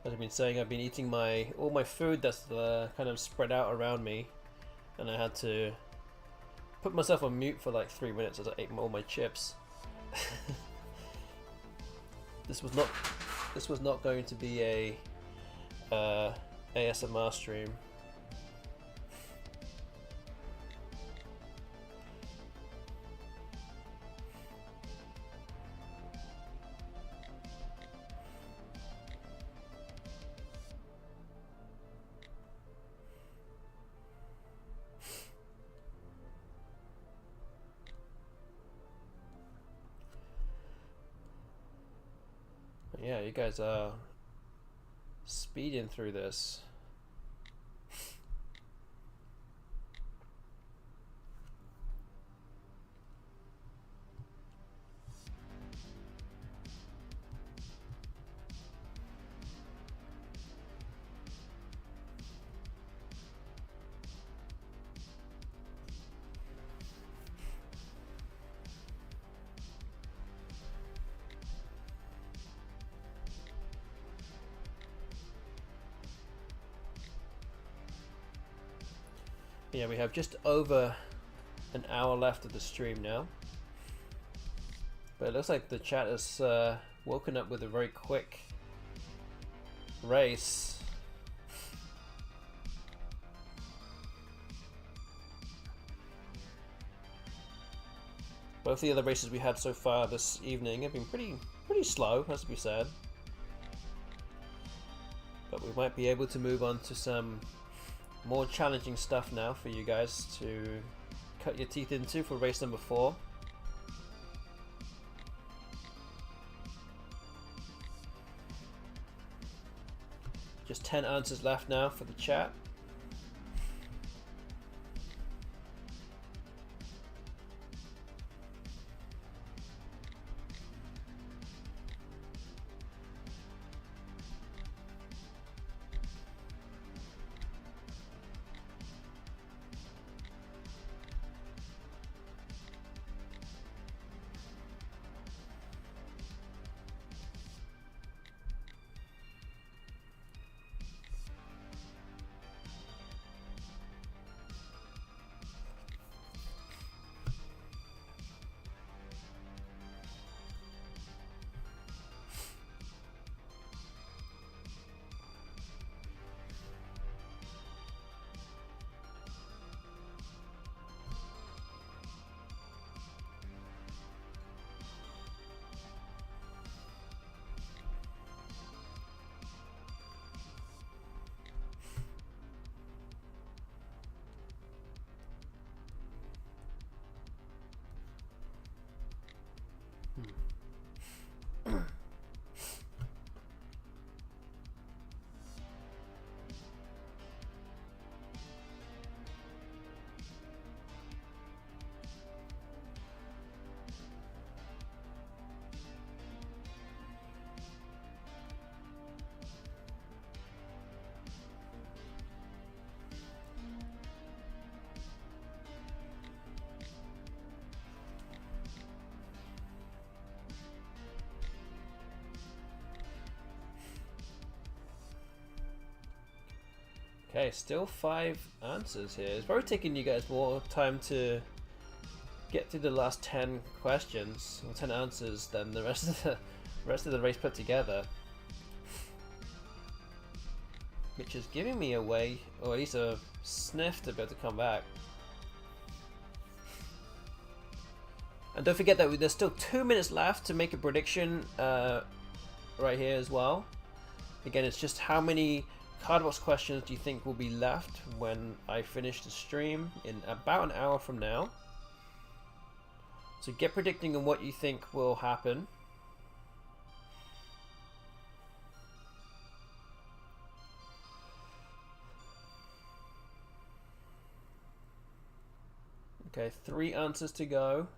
As I've been saying, I've been eating all my food that's kind of spread out around me, and I had to put myself on mute for like 3 minutes as I ate all my chips. This was not going to be a ASMR stream. Yeah, you guys are speeding through this. Yeah, we have just over an hour left of the stream now. But it looks like the chat has woken up with a very quick race. Both the other races we had so far this evening have been pretty slow, has to be said. But we might be able to move on to some more challenging stuff now for you guys to cut your teeth into for race number 4. Just 10 answers left now for the chat. Okay, still 5 answers here. It's probably taking you guys more time to get through the last 10 questions or 10 answers than the rest of the race put together, which is giving me a way, or at least a sniff, to be able to come back. And don't forget that there's still 2 minutes left to make a prediction right here as well. Again, it's just how many cardbox questions do you think will be left when I finish the stream in about an hour from now. So get predicting on what you think will happen. Okay, 3 answers to go.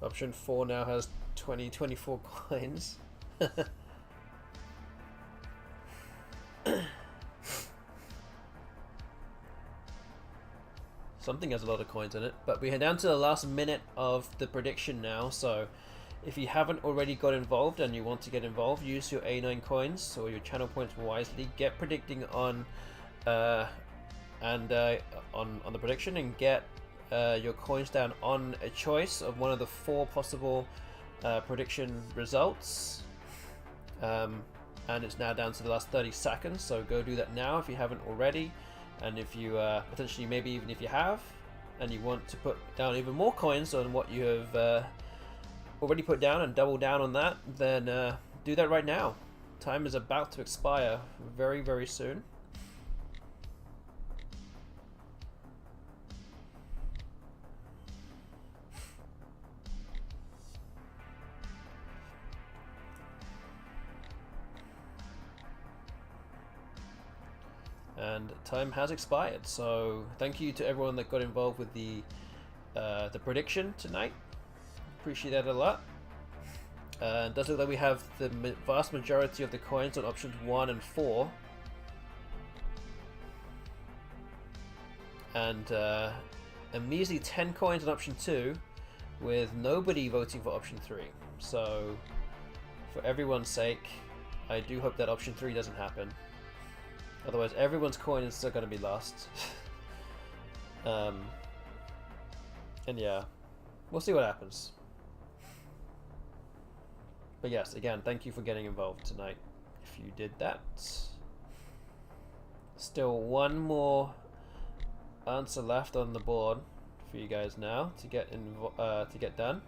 Option 4 now has 24 coins. Something has a lot of coins in it, but we head down to the last minute of the prediction now. So if you haven't already got involved and you want to get involved, use your A9 coins or your channel points wisely. Get predicting on the prediction, and get your coins down on a choice of one of the 4 possible prediction results. And it's now down to the last 30 seconds, so go do that now if you haven't already. And if you potentially, maybe even if you have, and you want to put down even more coins on what you have already put down and double down on that, then do that right now. Time is about to expire very, very soon. And time has expired, so thank you to everyone that got involved with the prediction tonight. Appreciate that a lot. It does look like we have the vast majority of the coins on options 1 and 4. And a measly 10 coins on option 2, with nobody voting for option 3. So, for everyone's sake, I do hope that option 3 doesn't happen. Otherwise, everyone's coins are going to be lost. And yeah, we'll see what happens. But yes, again, thank you for getting involved tonight, if you did that. Still one more answer left on the board for you guys now to get done.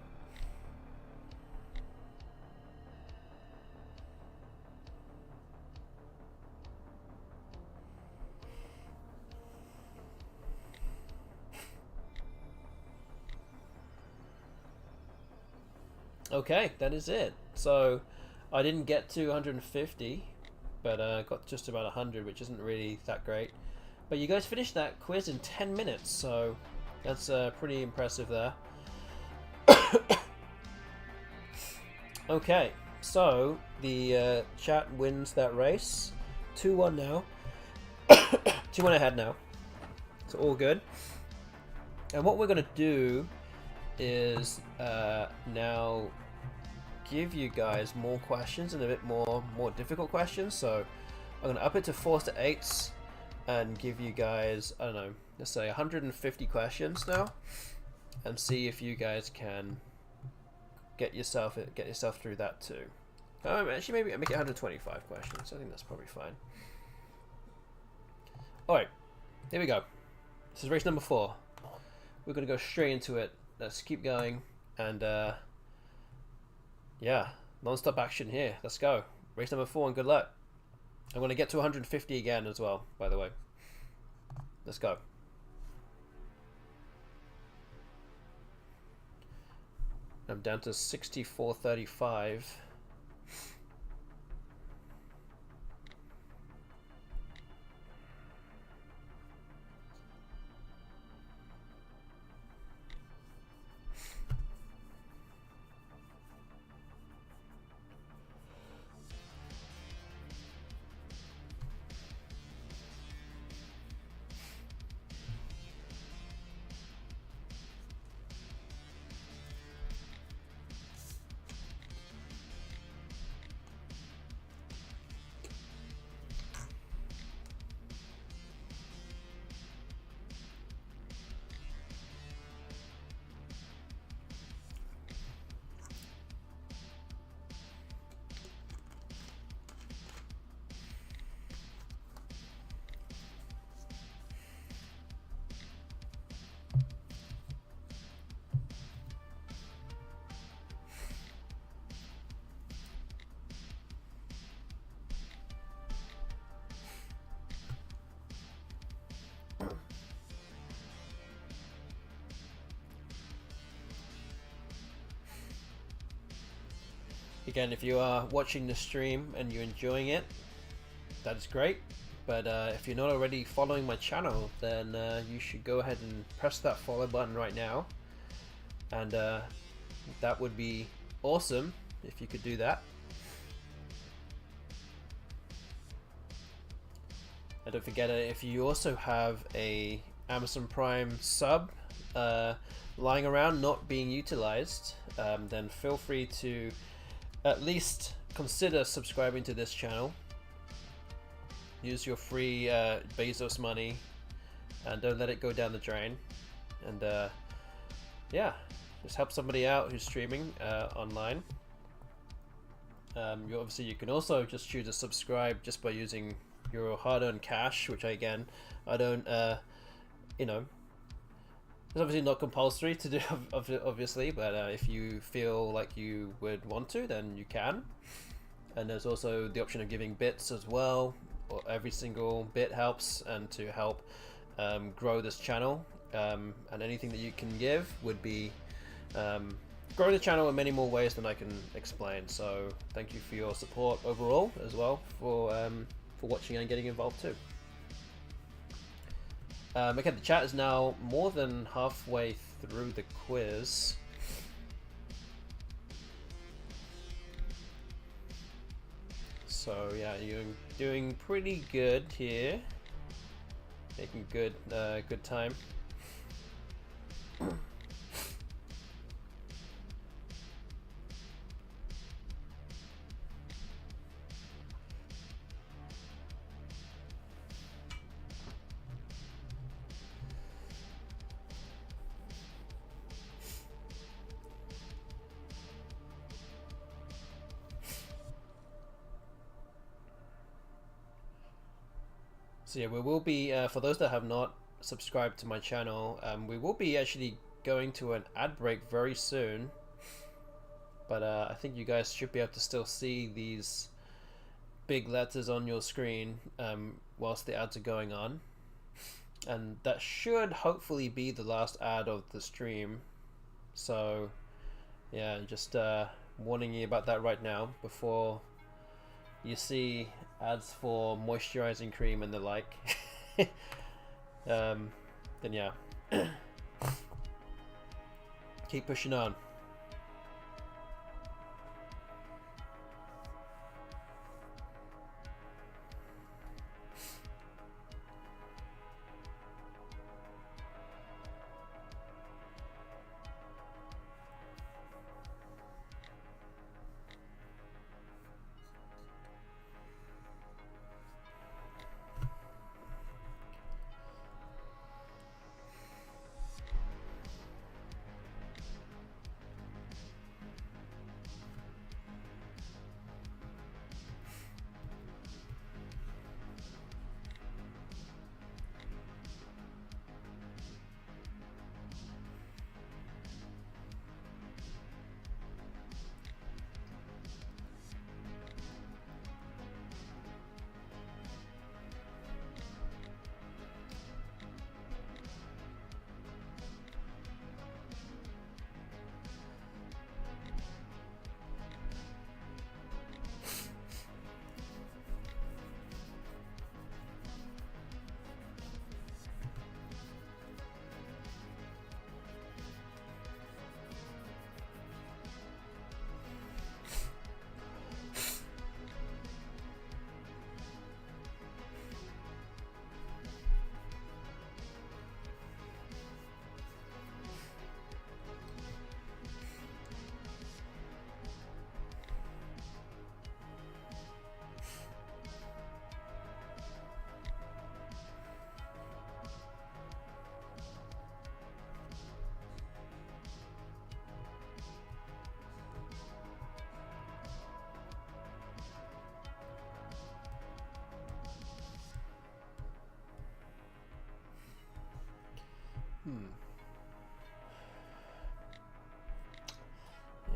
Okay, that is it. So I didn't get to 150, but got just about 100, which isn't really that great. But you guys finished that quiz in 10 minutes, so that's pretty impressive there. Okay, so the chat wins that race. 2-1 now. 2-1 ahead now. So all good. And what we're going to do is now give you guys more questions and a bit more difficult questions. So I'm going to up it to 4s to 8s and give you guys, I don't know, let's say 150 questions now, and see if you guys can get yourself through that too. Actually, maybe make it 125 questions. I think that's probably fine. All right, here we go. This is race number 4. We're going to go straight into it. Let's keep going, and yeah, non-stop action here. Let's go. Race number 4, and good luck. I'm going to get to 150 again as well, by the way. Let's go. I'm down to 64.35. Again, if you are watching the stream and you're enjoying it, that is great. But if you're not already following my channel, then you should go ahead and press that follow button right now. And that would be awesome if you could do that. And don't forget, if you also have a Amazon Prime sub lying around not being utilized, then feel free to at least consider subscribing to this channel. Use your free Bezos money and don't let it go down the drain. And yeah, just help somebody out who's streaming online. You can also just choose to subscribe just by using your hard-earned cash, which I don't, you know, it's obviously not compulsory to do, obviously, but if you feel like you would want to, then you can. And there's also the option of giving bits as well. Every single bit helps, and to help grow this channel. And anything that you can give would be growing the channel in many more ways than I can explain. So thank you for your support overall as well, for watching and getting involved too. Okay, the chat is now more than halfway through the quiz. So yeah, you're doing pretty good here. Making good time. So yeah, we will be, for those that have not subscribed to my channel, we will be actually going to an ad break very soon. But I think you guys should be able to still see these big letters on your screen whilst the ads are going on. And that should hopefully be the last ad of the stream. So yeah, just warning you about that right now before you see ads for moisturizing cream and the like. Then yeah, keep pushing on.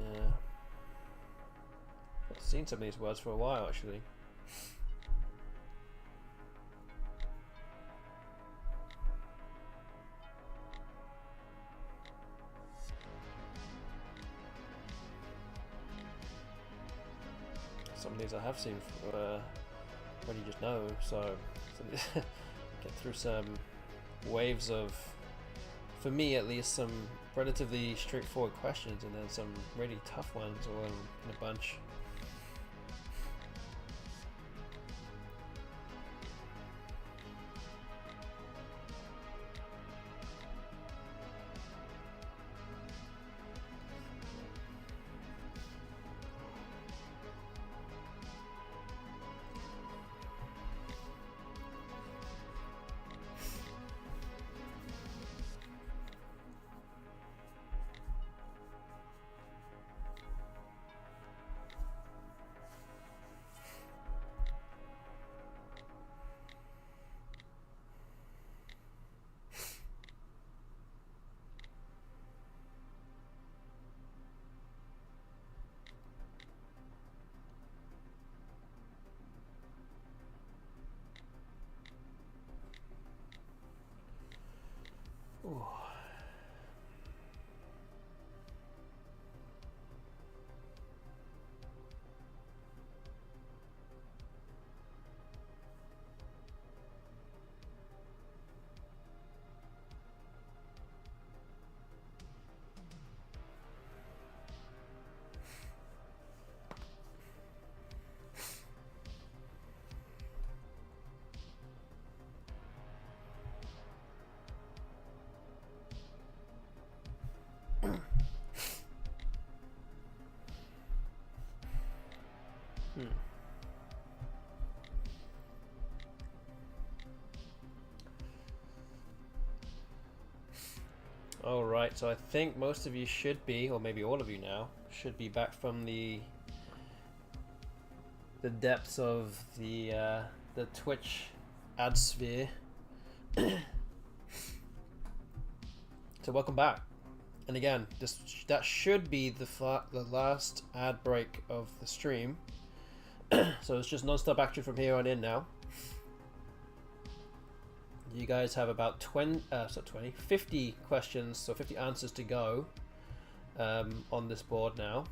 Yeah. I've seen some of these words for a while actually. Some of these I have seen when you just know, so get through some waves of, for me at least, some relatively straightforward questions and then some really tough ones all in a bunch. Ooh. Alright, so I think most of you should be, or maybe all of you now, should be back from the depths of the Twitch ad sphere. So welcome back. And again, that should be the last ad break of the stream. So it's just non-stop action from here on in now. You guys have about 50 questions, so 50 answers to go on this board now.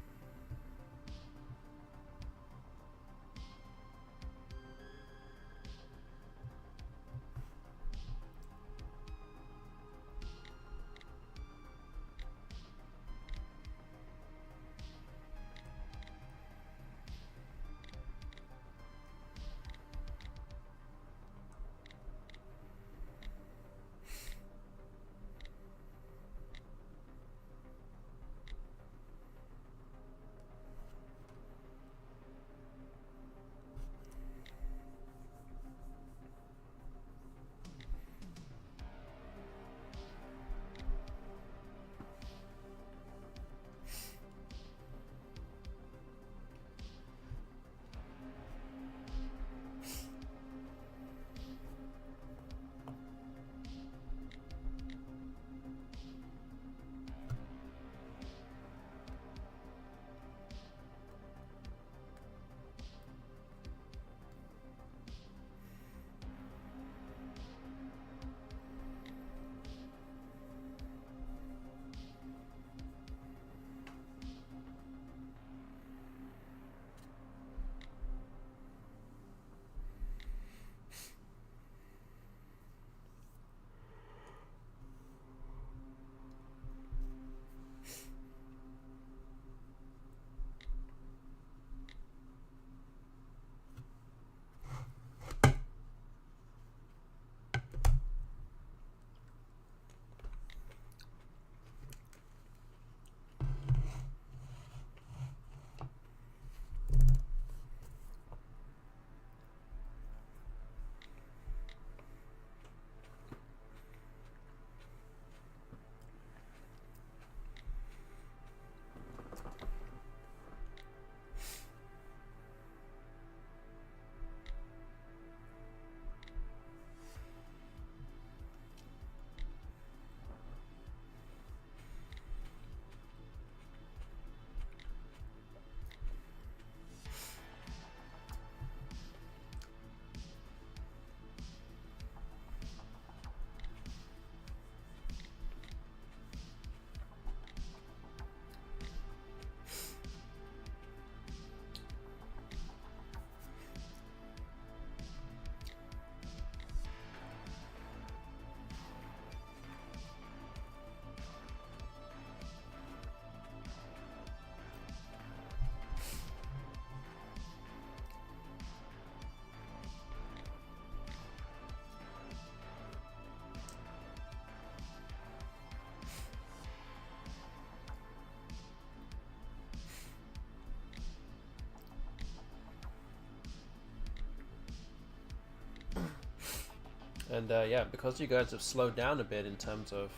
And yeah, because you guys have slowed down a bit in terms of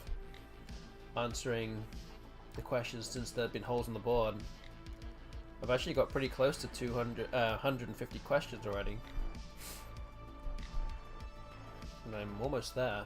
answering the questions since there have been holes on the board, I've actually got pretty close to 150 questions already. And I'm almost there.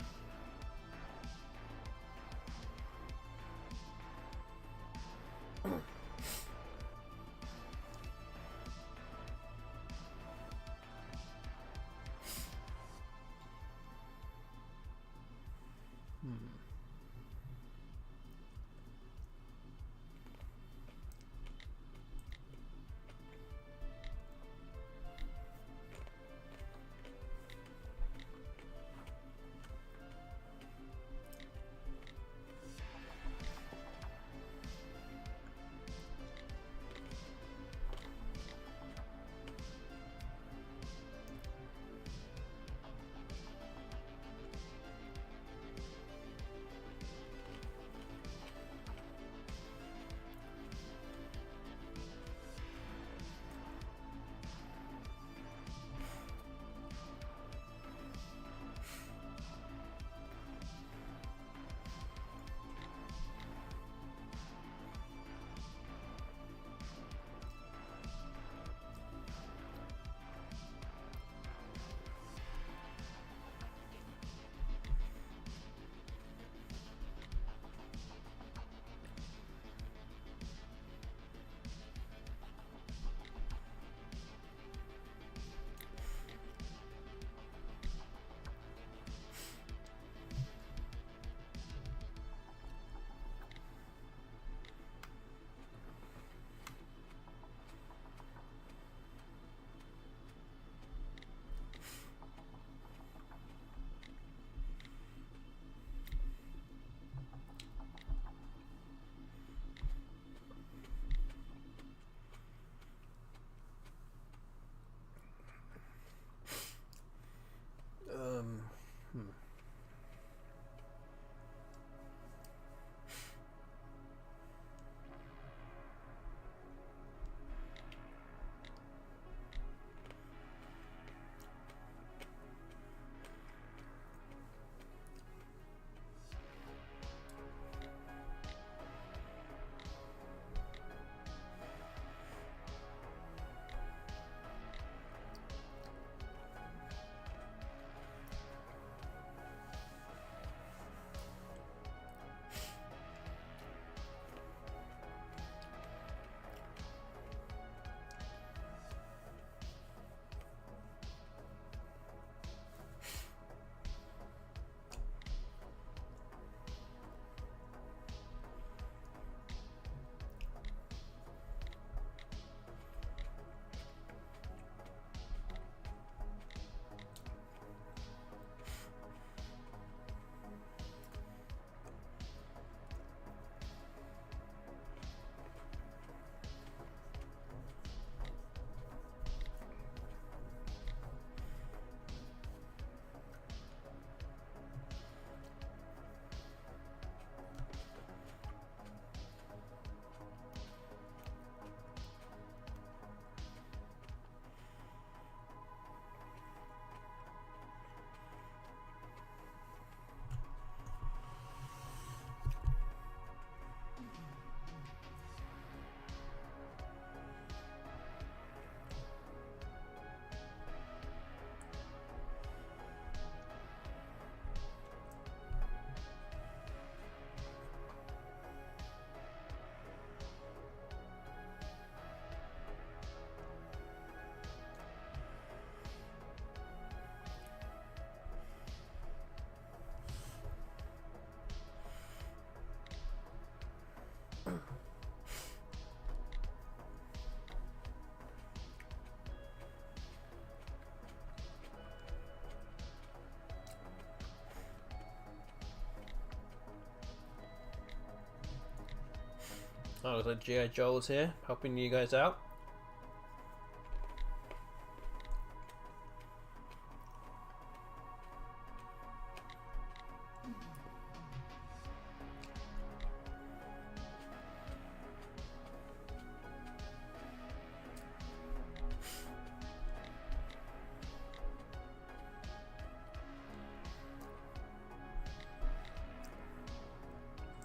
Oh, looks like G.I. Joel's here, helping you guys out.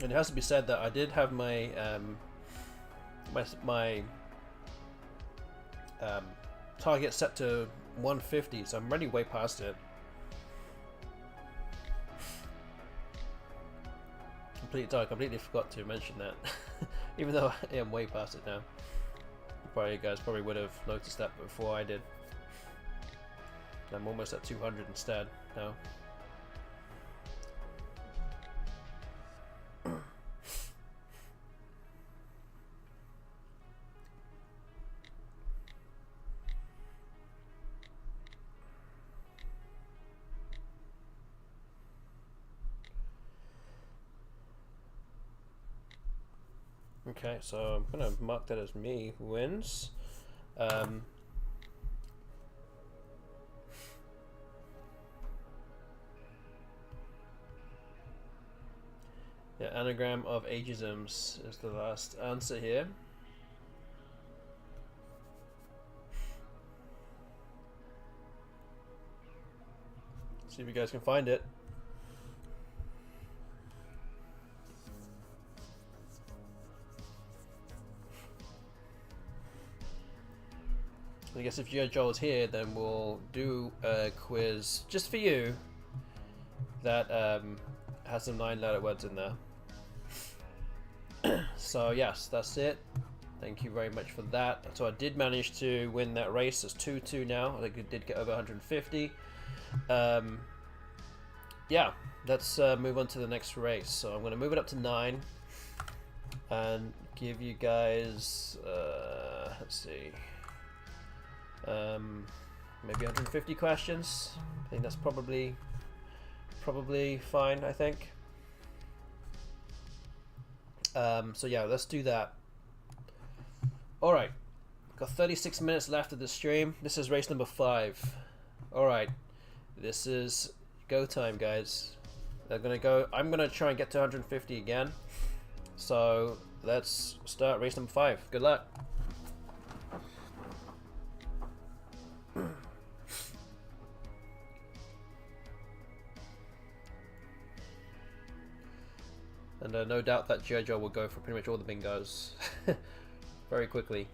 And it has to be said that I did have my target set to 150, so I'm already way past it. Completely forgot to mention that, even though I am way past it now. You guys probably would have noticed that before I did. I'm almost at 200 instead now. Okay, so I'm gonna mark that as me wins. Yeah, anagram of ageisms is the last answer here. See if you guys can find it. I guess if G.I. Joel's here, then we'll do a quiz just for you that has some 9-letter words in there. So yes, that's it. Thank you very much for that. So I did manage to win that race. It's 2-2 now. I think it did get over 150. Yeah, let's move on to the next race. So I'm going to move it up to 9 and give you guys, let's see, maybe 150 questions. I think that's probably fine, I think. So yeah, let's do that. Alright, got 36 minutes left of the stream. This is race number 5. Alright, this is go time, guys. I'm gonna try and get to 150 again. So let's start race number 5. Good luck. And no doubt that G.I. Joe will go for pretty much all the bingos very quickly.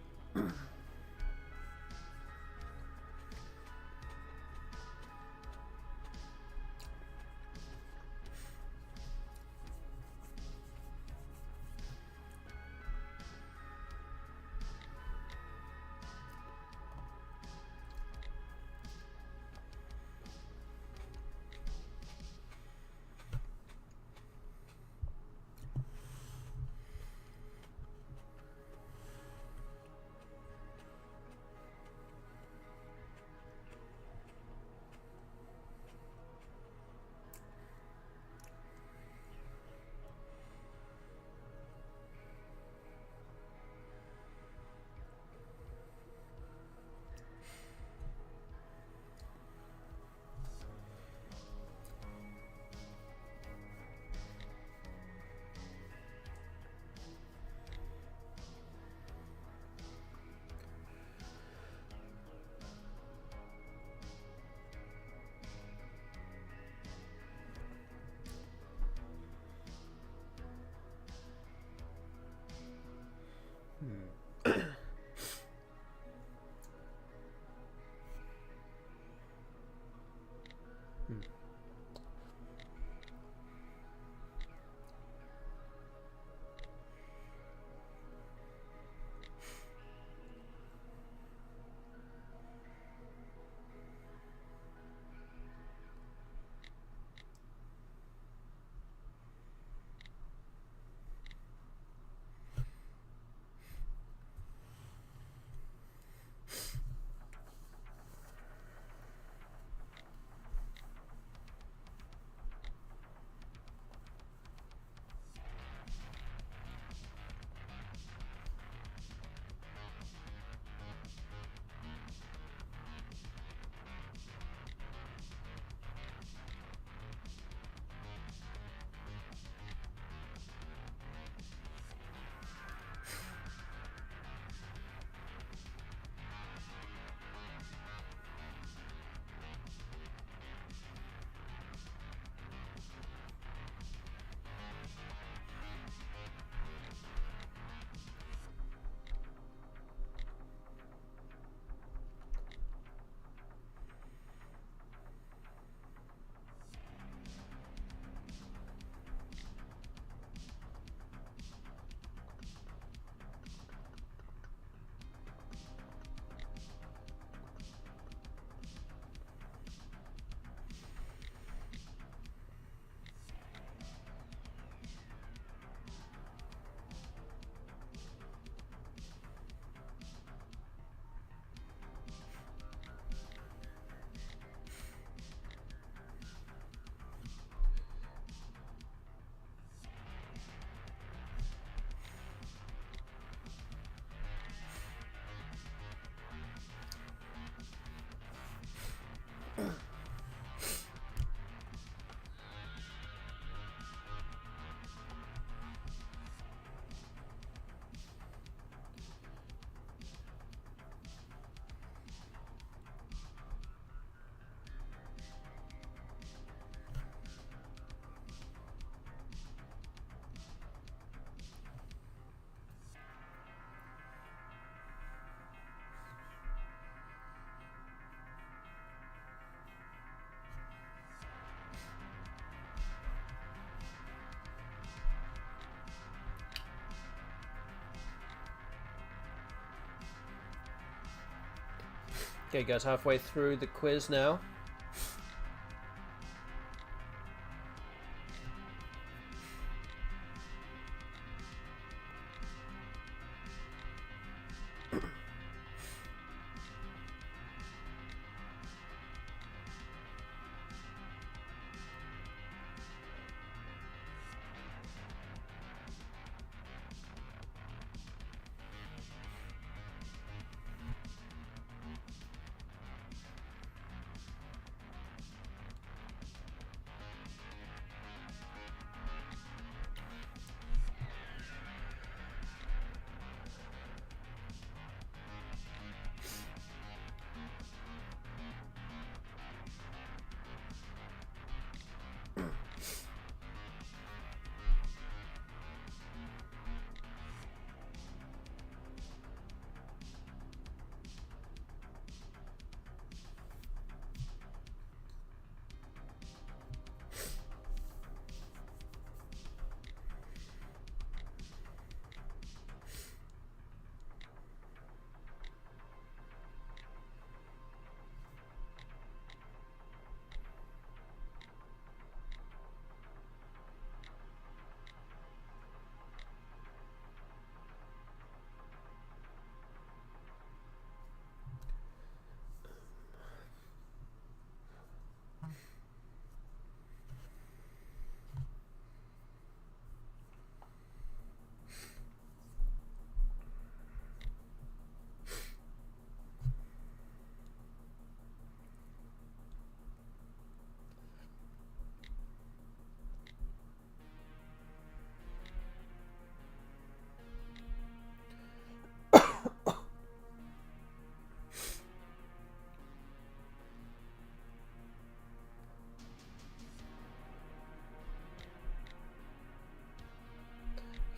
Okay, guys, halfway through the quiz now.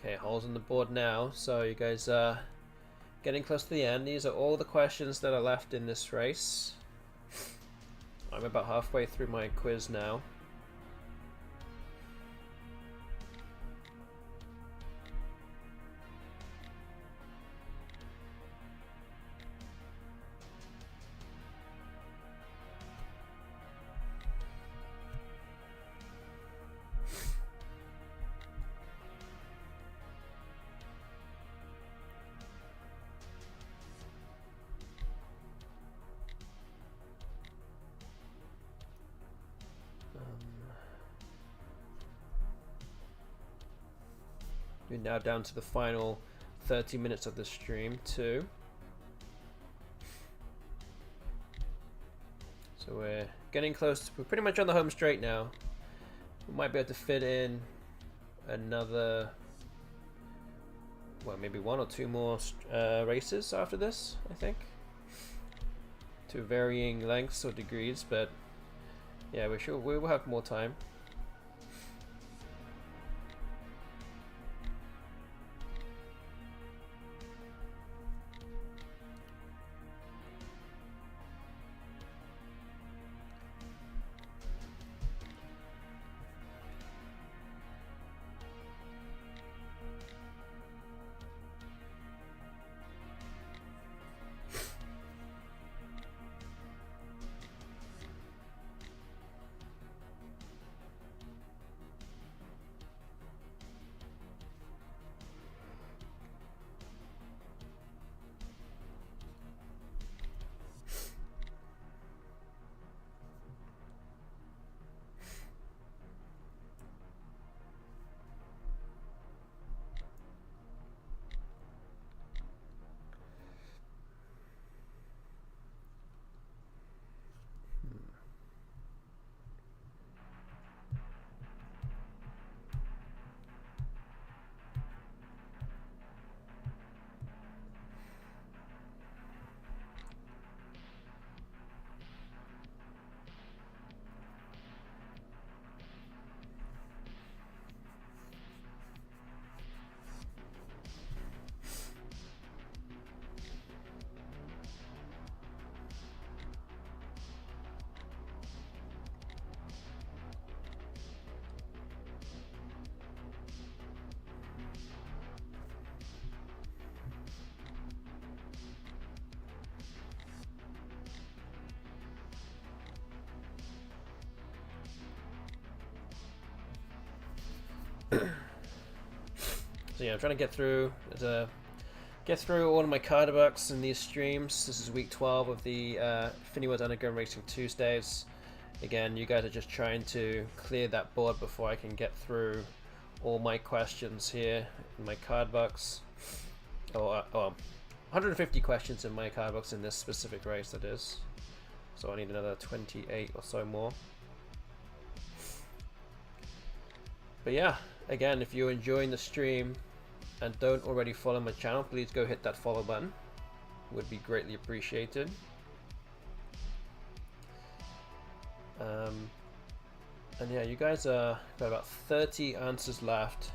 Okay, holes in the board now, so you guys are getting close to the end. These are all the questions that are left in this race. I'm about halfway through my quiz now. We're now down to the final 30 minutes of the stream too. So we're getting close. We're pretty much on the home straight now. We might be able to fit in another, well, maybe one or two more races after this, I think. To varying lengths or degrees, but yeah, we will have more time. So yeah, I'm trying to get through all of my card books in these streams. This is week 12 of the FINIWORDS Anagram Racing Tuesdays. Again, you guys are just trying to clear that board before I can get through all my questions here in my card box. 150 questions in my card box in this specific race, that is. So I need another 28 or so more. But yeah, again, if you're enjoying the stream and don't already follow my channel, please go hit that follow button. Would be greatly appreciated. And yeah, you guys got about 30 answers left.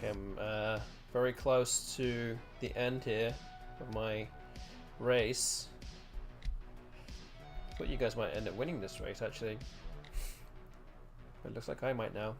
I'm very close to the end here of my race. But you guys might end up winning this race, actually. It looks like I might now.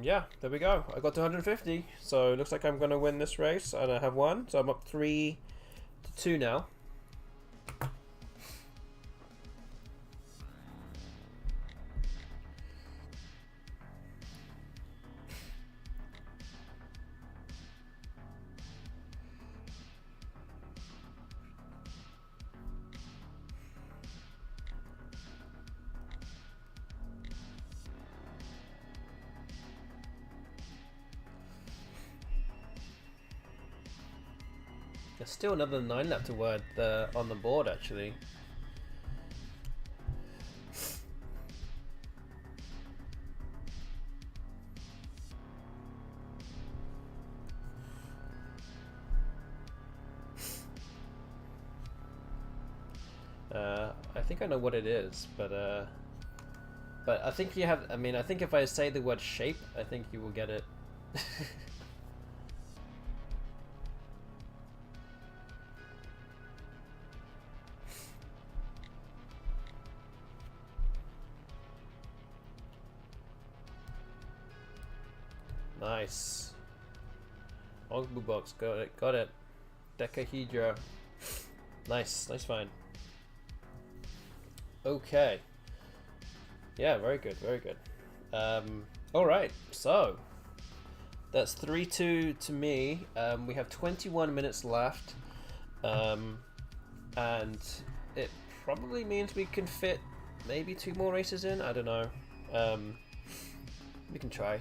Yeah, there we go. I got to 150, so it looks like I'm going to win this race, and I have won, so I'm up 3-2 now. There's still another 9 left to word on the board, actually. I think I know what it is, but I think you have. I mean, I think if I say the word shape, I think you will get it. Nice. Ogbu box, got it, got it. Decahedra. Nice, nice find. Okay. Yeah, very good, very good. Alright, so that's 3-2 to me. We have 21 minutes left. And it probably means we can fit maybe 2 more races in, I don't know. We can try.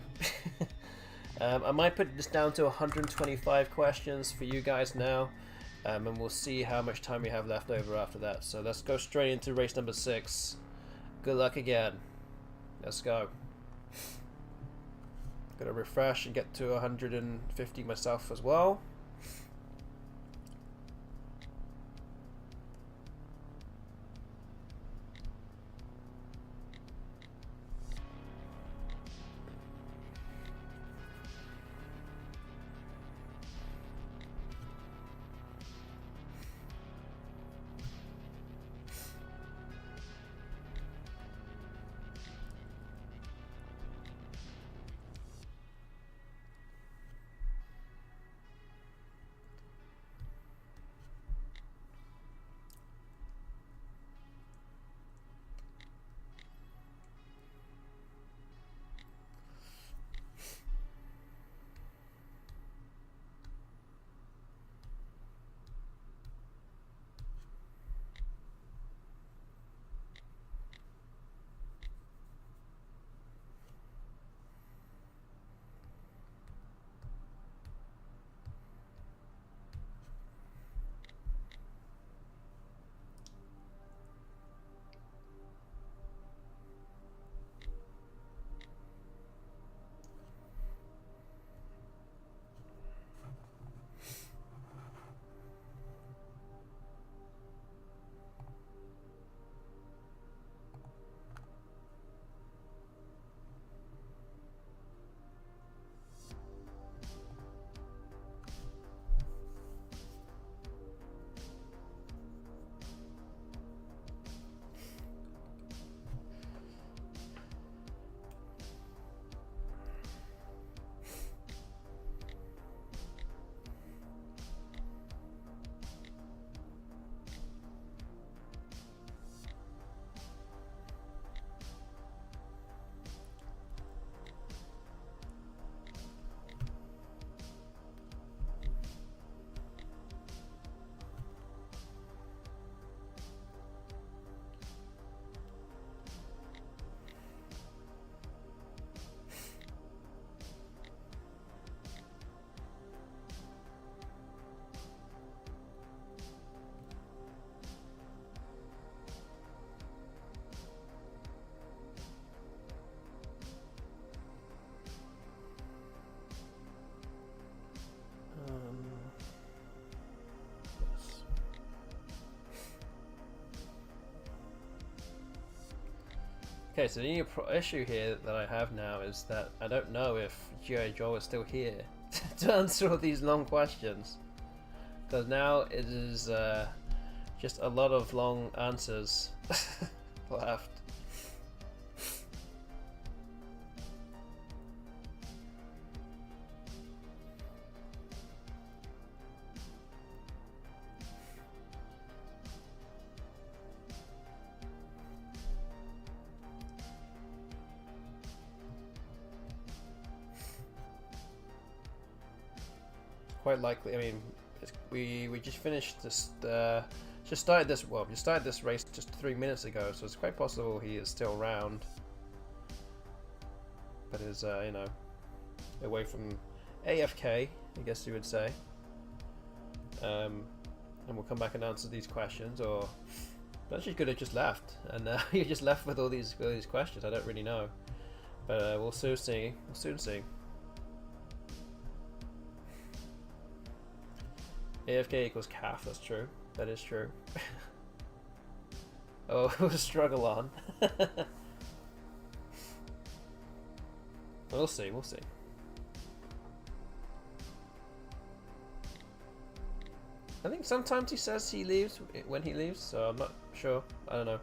I might put this down to 125 questions for you guys now, and we'll see how much time we have left over after that. So let's go straight into race number 6. Good luck again. Let's go. Gotta refresh and get to 150 myself as well. Okay, so the only issue here that I have now is that I don't know if G.I. Joe is still here to answer all these long questions. Because now it is just a lot of long answers left. Quite likely. I mean, we just finished this. Just started this. Well, we started this race just 3 minutes ago, so it's quite possible he is still around, but is you know, away from AFK, I guess you would say. And we'll come back and answer these questions, or actually could have just left, and you just left with all these questions. I don't really know, but we'll soon see. We'll soon see. AFK equals calf, that's true. That is true. Oh, struggle on. We'll see, we'll see. I think sometimes he says he leaves when he leaves, so I'm not sure. I don't know.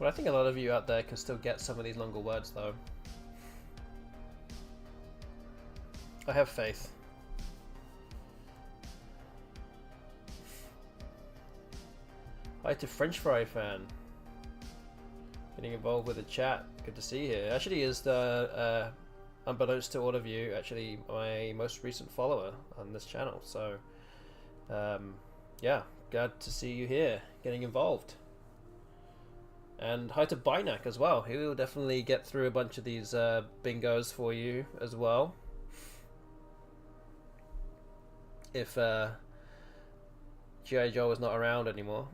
But I think a lot of you out there can still get some of these longer words though. I have faith. Hi to French Fry Fan. Getting involved with the chat. Good to see you here. Actually is the, unbeknownst to all of you, actually my most recent follower on this channel. So, yeah, glad to see you here, getting involved. And hi to Bynac as well. He will definitely get through a bunch of these bingos for you as well. If G.I. Joe is not around anymore.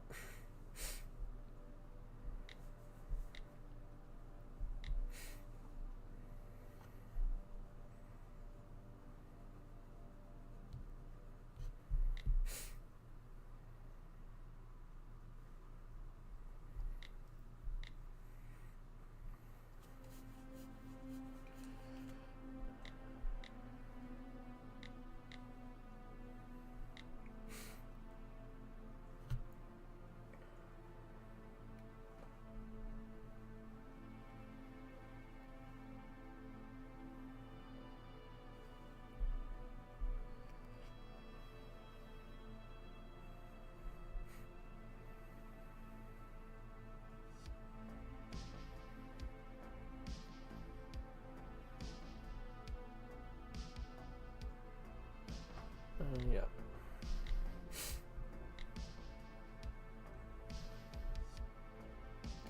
Yeah.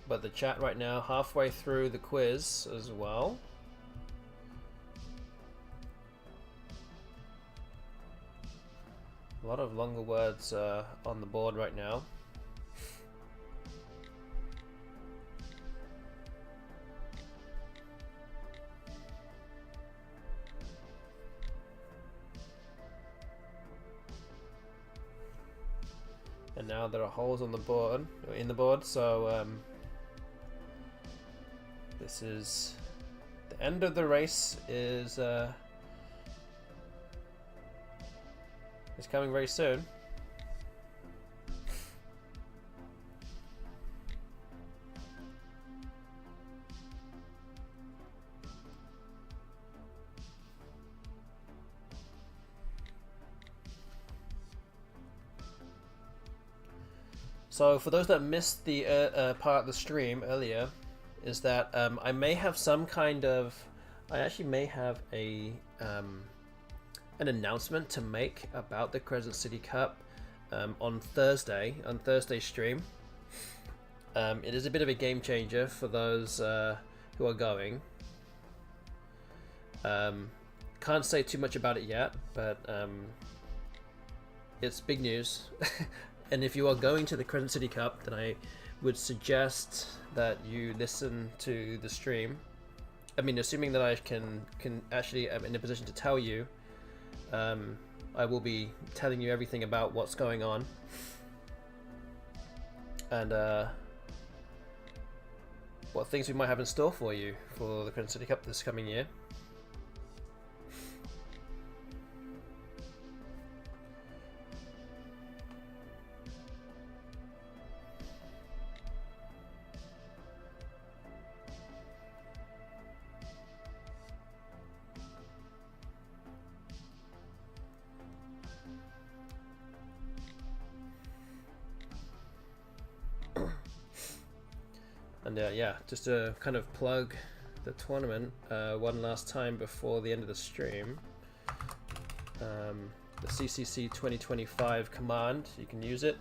But the chat right now, halfway through the quiz as well. A lot of longer words on the board right now. And now there are holes on the board, or in the board, so this is the end of the race is coming very soon. So for those that missed the part of the stream earlier, is that I may have some kind of, I actually may have a an announcement to make about the Crescent City Cup on Thursday's stream. It is a bit of a game changer for those who are going. Can't say too much about it yet, but it's big news. And if you are going to the Crescent City Cup, then I would suggest that you listen to the stream. I mean, assuming that I can actually am in a position to tell you, I will be telling you everything about what's going on. And what things we might have in store for you for the Crescent City Cup this coming year. And yeah, just to kind of plug the tournament one last time before the end of the stream. The CCC2025 command, you can use it.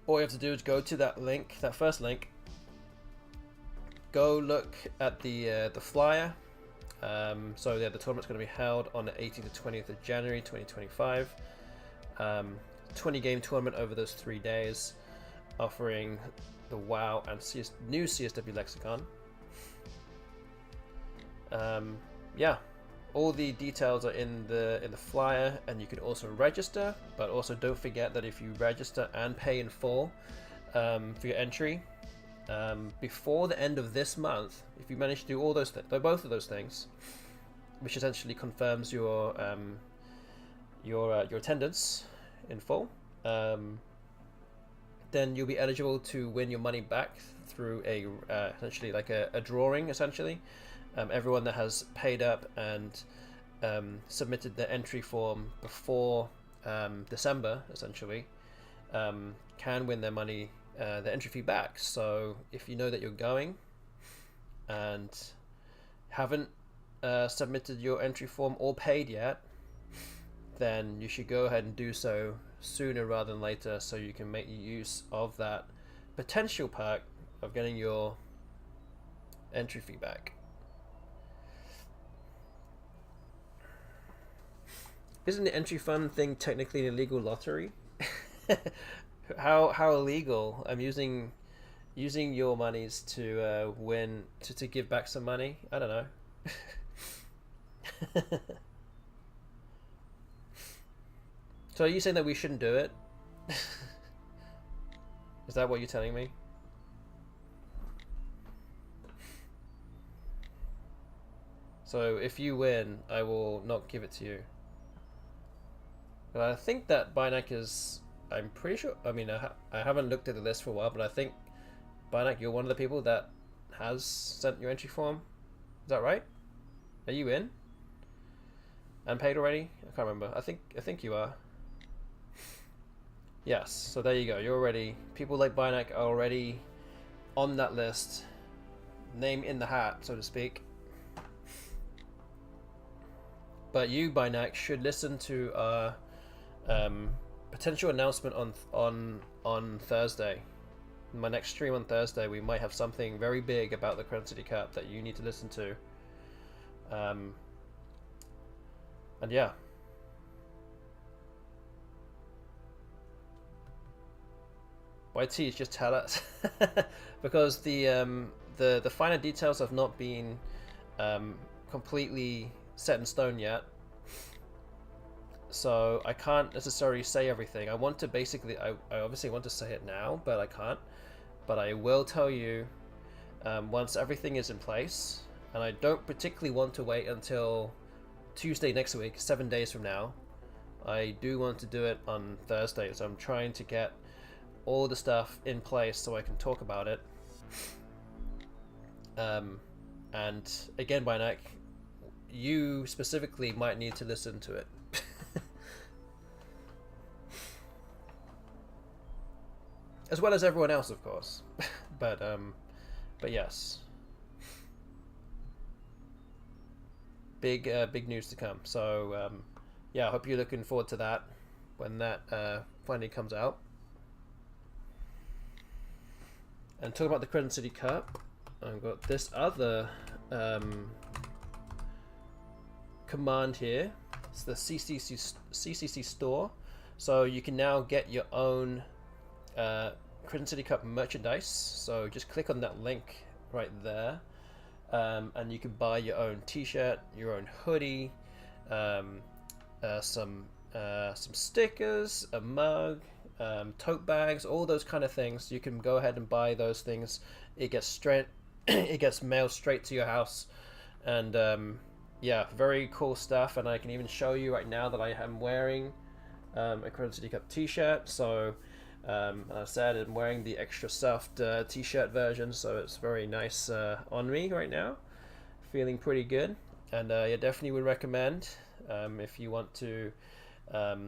All you have to do is go to that link, that first link. Go look at the flyer. So yeah, the tournament's going to be held on the 18th to 20th of January 2025. 20 game tournament over those 3 days, offering the WoW and new CSW lexicon. Yeah, all the details are in the flyer, and you can also register. But also don't forget that if you register and pay in full for your entry before the end of this month, if you manage to do all those both of those things, which essentially confirms your attendance in full, then you'll be eligible to win your money back through a essentially like a drawing essentially. Everyone that has paid up and submitted their entry form before December essentially can win their money, their entry fee back. So if you know that you're going and haven't submitted your entry form or paid yet, then you should go ahead and do so sooner rather than later, so you can make use of that potential perk of getting your entry fee back. Isn't the entry fund thing technically an illegal lottery? How illegal? I'm using your monies to win, to give back some money. I don't know. So are you saying that we shouldn't do it? Is that what you're telling me? So if you win, I will not give it to you. But I think that Binac is, I'm pretty sure, I mean, I haven't looked at the list for a while, but I think, Binac, you're one of the people that has sent your entry form. Is that right? Are you in? And paid already? I can't remember. I think you are. Yes, so there you go. You're already, people like Binac are already on that list. Name in the hat, so to speak. But you, Binac, should listen to our potential announcement on Thursday. In my next stream on Thursday, we might have something very big about the Crescent City Cup that you need to listen to. And yeah. YT, just tell us. Because the finer details have not been completely set in stone yet, so I can't necessarily say everything. I want to basically, I obviously want to say it now, but I can't. But I will tell you once everything is in place, and I don't particularly want to wait until Tuesday next week, 7 days from now. I do want to do it on Thursday, so I'm trying to get all the stuff in place so I can talk about it. And again, Binac, you specifically might need to listen to it. As well as everyone else, of course. but yes. Big news to come. So yeah, I hope you're looking forward to that when that finally comes out. And talking about the Crescent City Cup, I've got this other command here. It's the CCC store. So you can now get your own Crescent City Cup merchandise. So just click on that link right there, and you can buy your own T-shirt, your own hoodie, some stickers, a mug, tote bags, all those kind of things. You can go ahead and buy those things. It gets it gets mailed straight to your house, and yeah, very cool stuff. And I can even show you right now that I am wearing a Crescent City Cup T-shirt. So and I said I'm wearing the extra soft T-shirt version, so it's very nice on me right now. Feeling pretty good, and yeah, definitely would recommend if you want to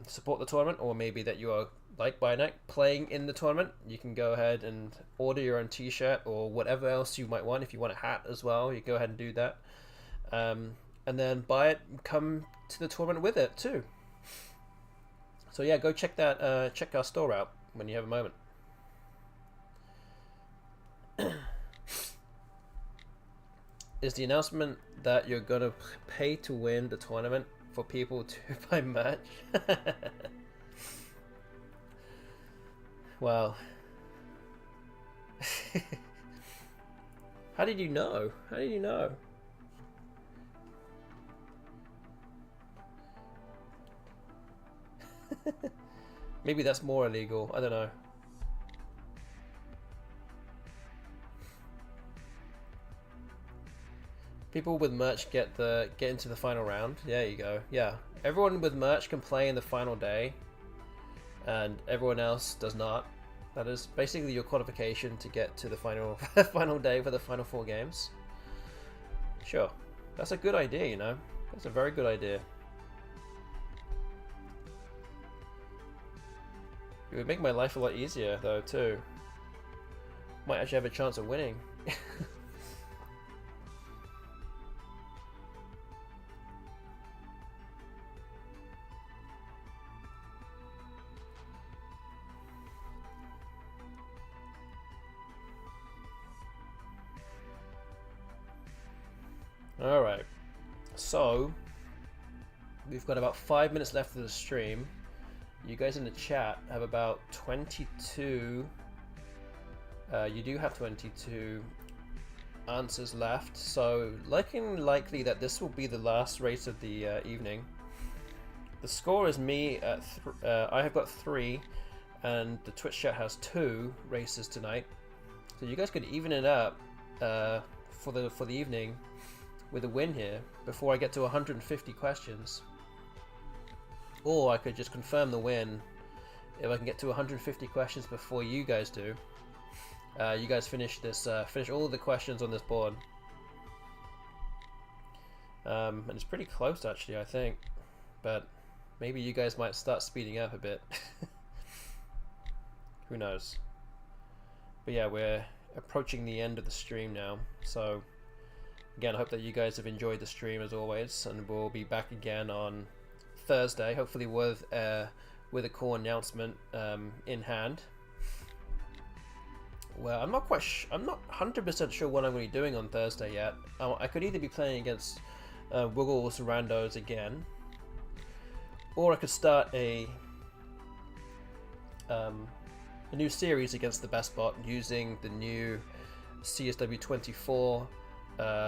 support the tournament, or maybe that you are like Binac playing in the tournament, you can go ahead and order your own T-shirt or whatever else you might want. If you want a hat as well, you go ahead and do that, and then buy it and come to the tournament with it too. So yeah, go check that check our store out when you have a moment. Is the announcement that you're gonna pay to win the tournament for people to buy merch? Wow. How did you know? How did you know? Maybe that's more illegal. I don't know. People with merch get into the final round. There you go. Yeah, everyone with merch can play in the final day, and everyone else does not. That is basically your qualification to get to the final final day for the final 4 games. Sure, that's a good idea, you know. That's a very good idea. It would make my life a lot easier, though, too. Might actually have a chance of winning. Alright, so we've got about 5 minutes left of the stream. You guys in the chat have about 22, you do have 22 answers left, so likely that this will be the last race of the evening. The score is me at, I have got 3, and the Twitch chat has 2 races tonight. So you guys could even it up for the evening with a win here before I get to 150 questions. Or I could just confirm the win if I can get to 150 questions before you guys do. You guys finish this, finish all the questions on this board. And it's pretty close actually, I think. But maybe you guys might start speeding up a bit. Who knows? But yeah, we're approaching the end of the stream now, so again, I hope that you guys have enjoyed the stream as always, and we'll be back again on Thursday, hopefully with a cool announcement in hand. Well, I'm not 100% sure what I'm going to be doing on Thursday yet. I could either be playing against Wiggles Randos again, or I could start a new series against the best bot using the new CCC2025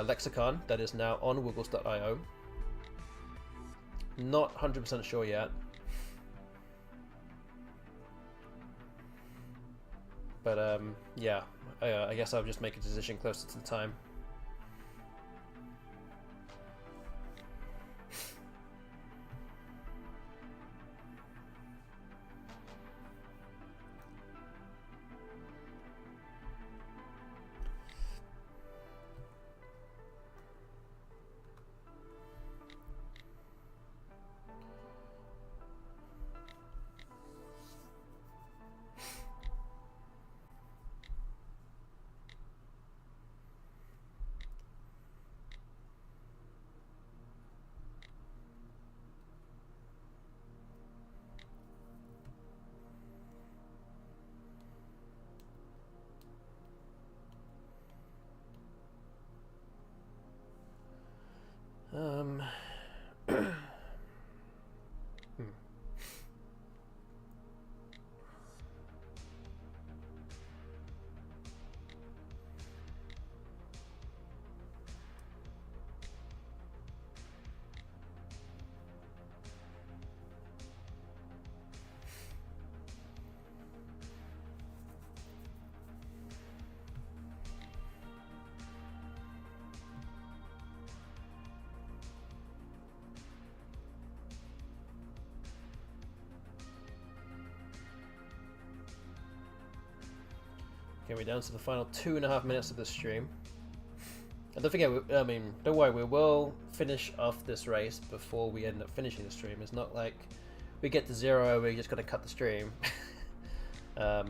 lexicon that is now on wiggles.io. Not 100% sure yet, but yeah, I guess I'll just make a decision closer to the time. Okay, we're down to the final 2.5 minutes of the stream. And don't forget, I mean, don't worry, we will finish off this race before we end up finishing the stream. It's not like we get to 0, we're just going to cut the stream. But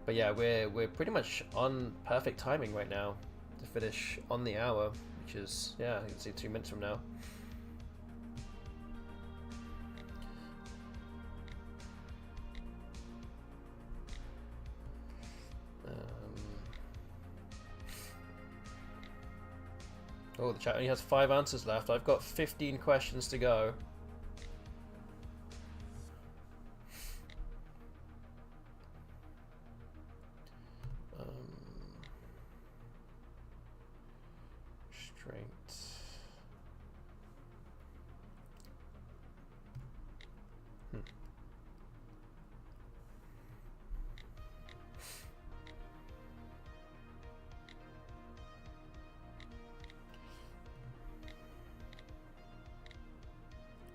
yeah, we're pretty much on perfect timing right now to finish on the hour, which is, yeah, you can see 2 minutes from now. Oh, the chat only has 5 answers left. I've got 15 questions to go. Strength.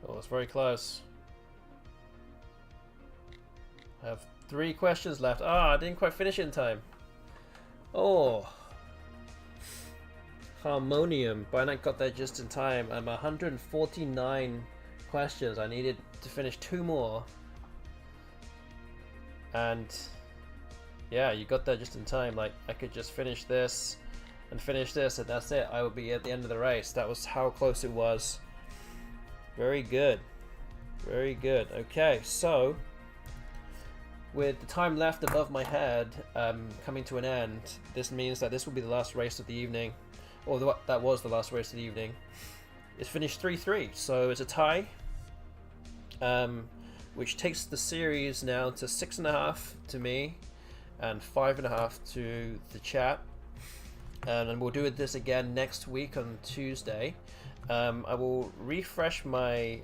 Oh, it's very close. I have 3 questions left. Ah, I didn't quite finish it in time. Oh. Harmonium, but I got there just in time. I'm 149 questions. I needed to finish 2 more. And yeah, you got there just in time. Like, I could just finish this and finish this, and that's it. I would be at the end of the race. That was how close it was. Very good. Very good. Okay, so with the time left above my head coming to an end, this means that this will be the last race of the evening. Or that was the last race of the evening. It's finished 3-3, so it's a tie, which takes the series now to 6.5 to me and 5.5 to the chat. And we'll do this again next week on Tuesday. I will refresh my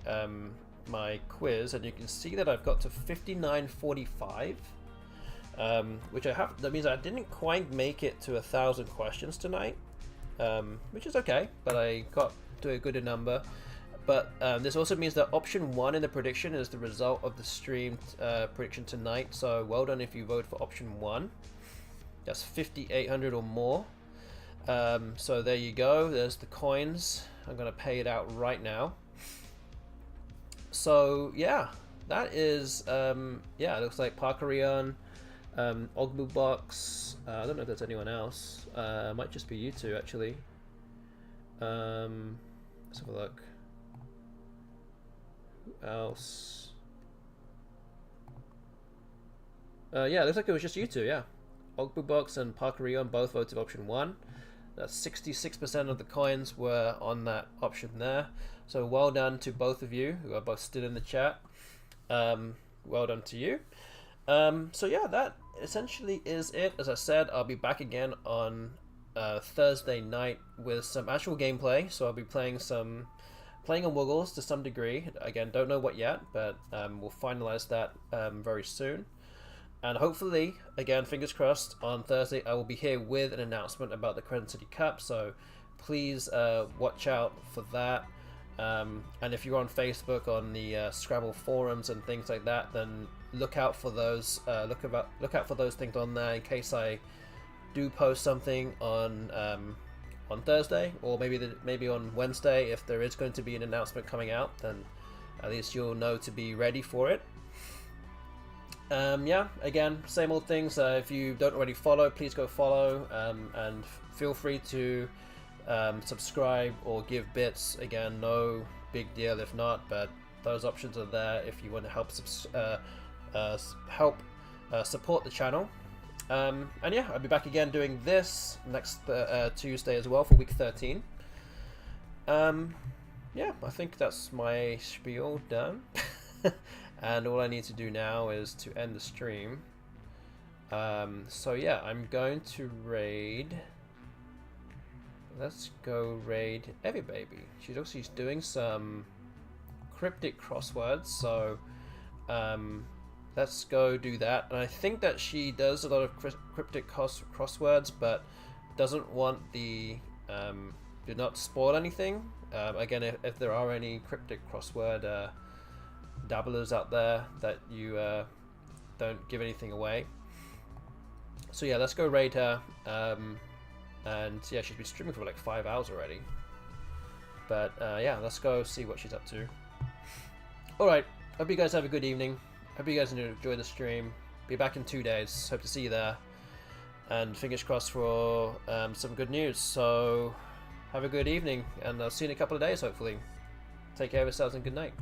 my quiz, and you can see that I've got to 59.45, which that means I didn't quite make it to 1,000 questions tonight. Which is okay, but I got to a good number. But this also means that option 1 in the prediction is the result of the streamed prediction tonight. So well done if you vote for option 1. That's 5,800 or more. So there you go. There's the coins. I'm going to pay it out right now. So yeah, that is yeah. It looks like Parkerion, Ogbubox. I don't know if there's anyone else. Might just be you two actually. Let's have a look. Who else? Yeah, it looks like it was just you two. Yeah, Ogbubox and Parkerion both voted option 1. That's 66% of the coins were on that option there. So well done to both of you who are both still in the chat. Well done to you. So yeah, that essentially is it. As I said, I'll be back again on Thursday night with some actual gameplay. So I'll be playing on Woogles to some degree. Again, don't know what yet, but we'll finalize that very soon. And hopefully, again, fingers crossed, on Thursday I will be here with an announcement about the Crescent City Cup. So please watch out for that. And if you're on Facebook, on the Scrabble forums and things like that, then look out for those. Look out for those things on there in case I do post something on Thursday, or maybe on Wednesday. If there is going to be an announcement coming out, then at least you'll know to be ready for it. Yeah, again, same old things. If you don't already follow, please go follow, and feel free to subscribe or give bits. Again, no big deal if not, but those options are there if you want to help support the channel. And yeah, I'll be back again doing this next Tuesday as well for week 13. Yeah, I think that's my spiel done. And all I need to do now is to end the stream. So yeah, I'm going to raid. Let's go raid Everybaby. She's doing some cryptic crosswords, so let's go do that. And I think that she does a lot of cryptic crosswords, but doesn't want the do not spoil anything. Again, if there are any cryptic crossword dabblers out there, that you don't give anything away. So yeah, let's go raid her. And yeah, she's been streaming for like 5 hours already. But yeah, let's go see what she's up to. Alright, hope you guys have a good evening. Hope you guys enjoy the stream. Be back in 2 days. Hope to see you there. And fingers crossed for some good news. So have a good evening, and I'll see you in a couple of days hopefully. Take care of yourselves and good night.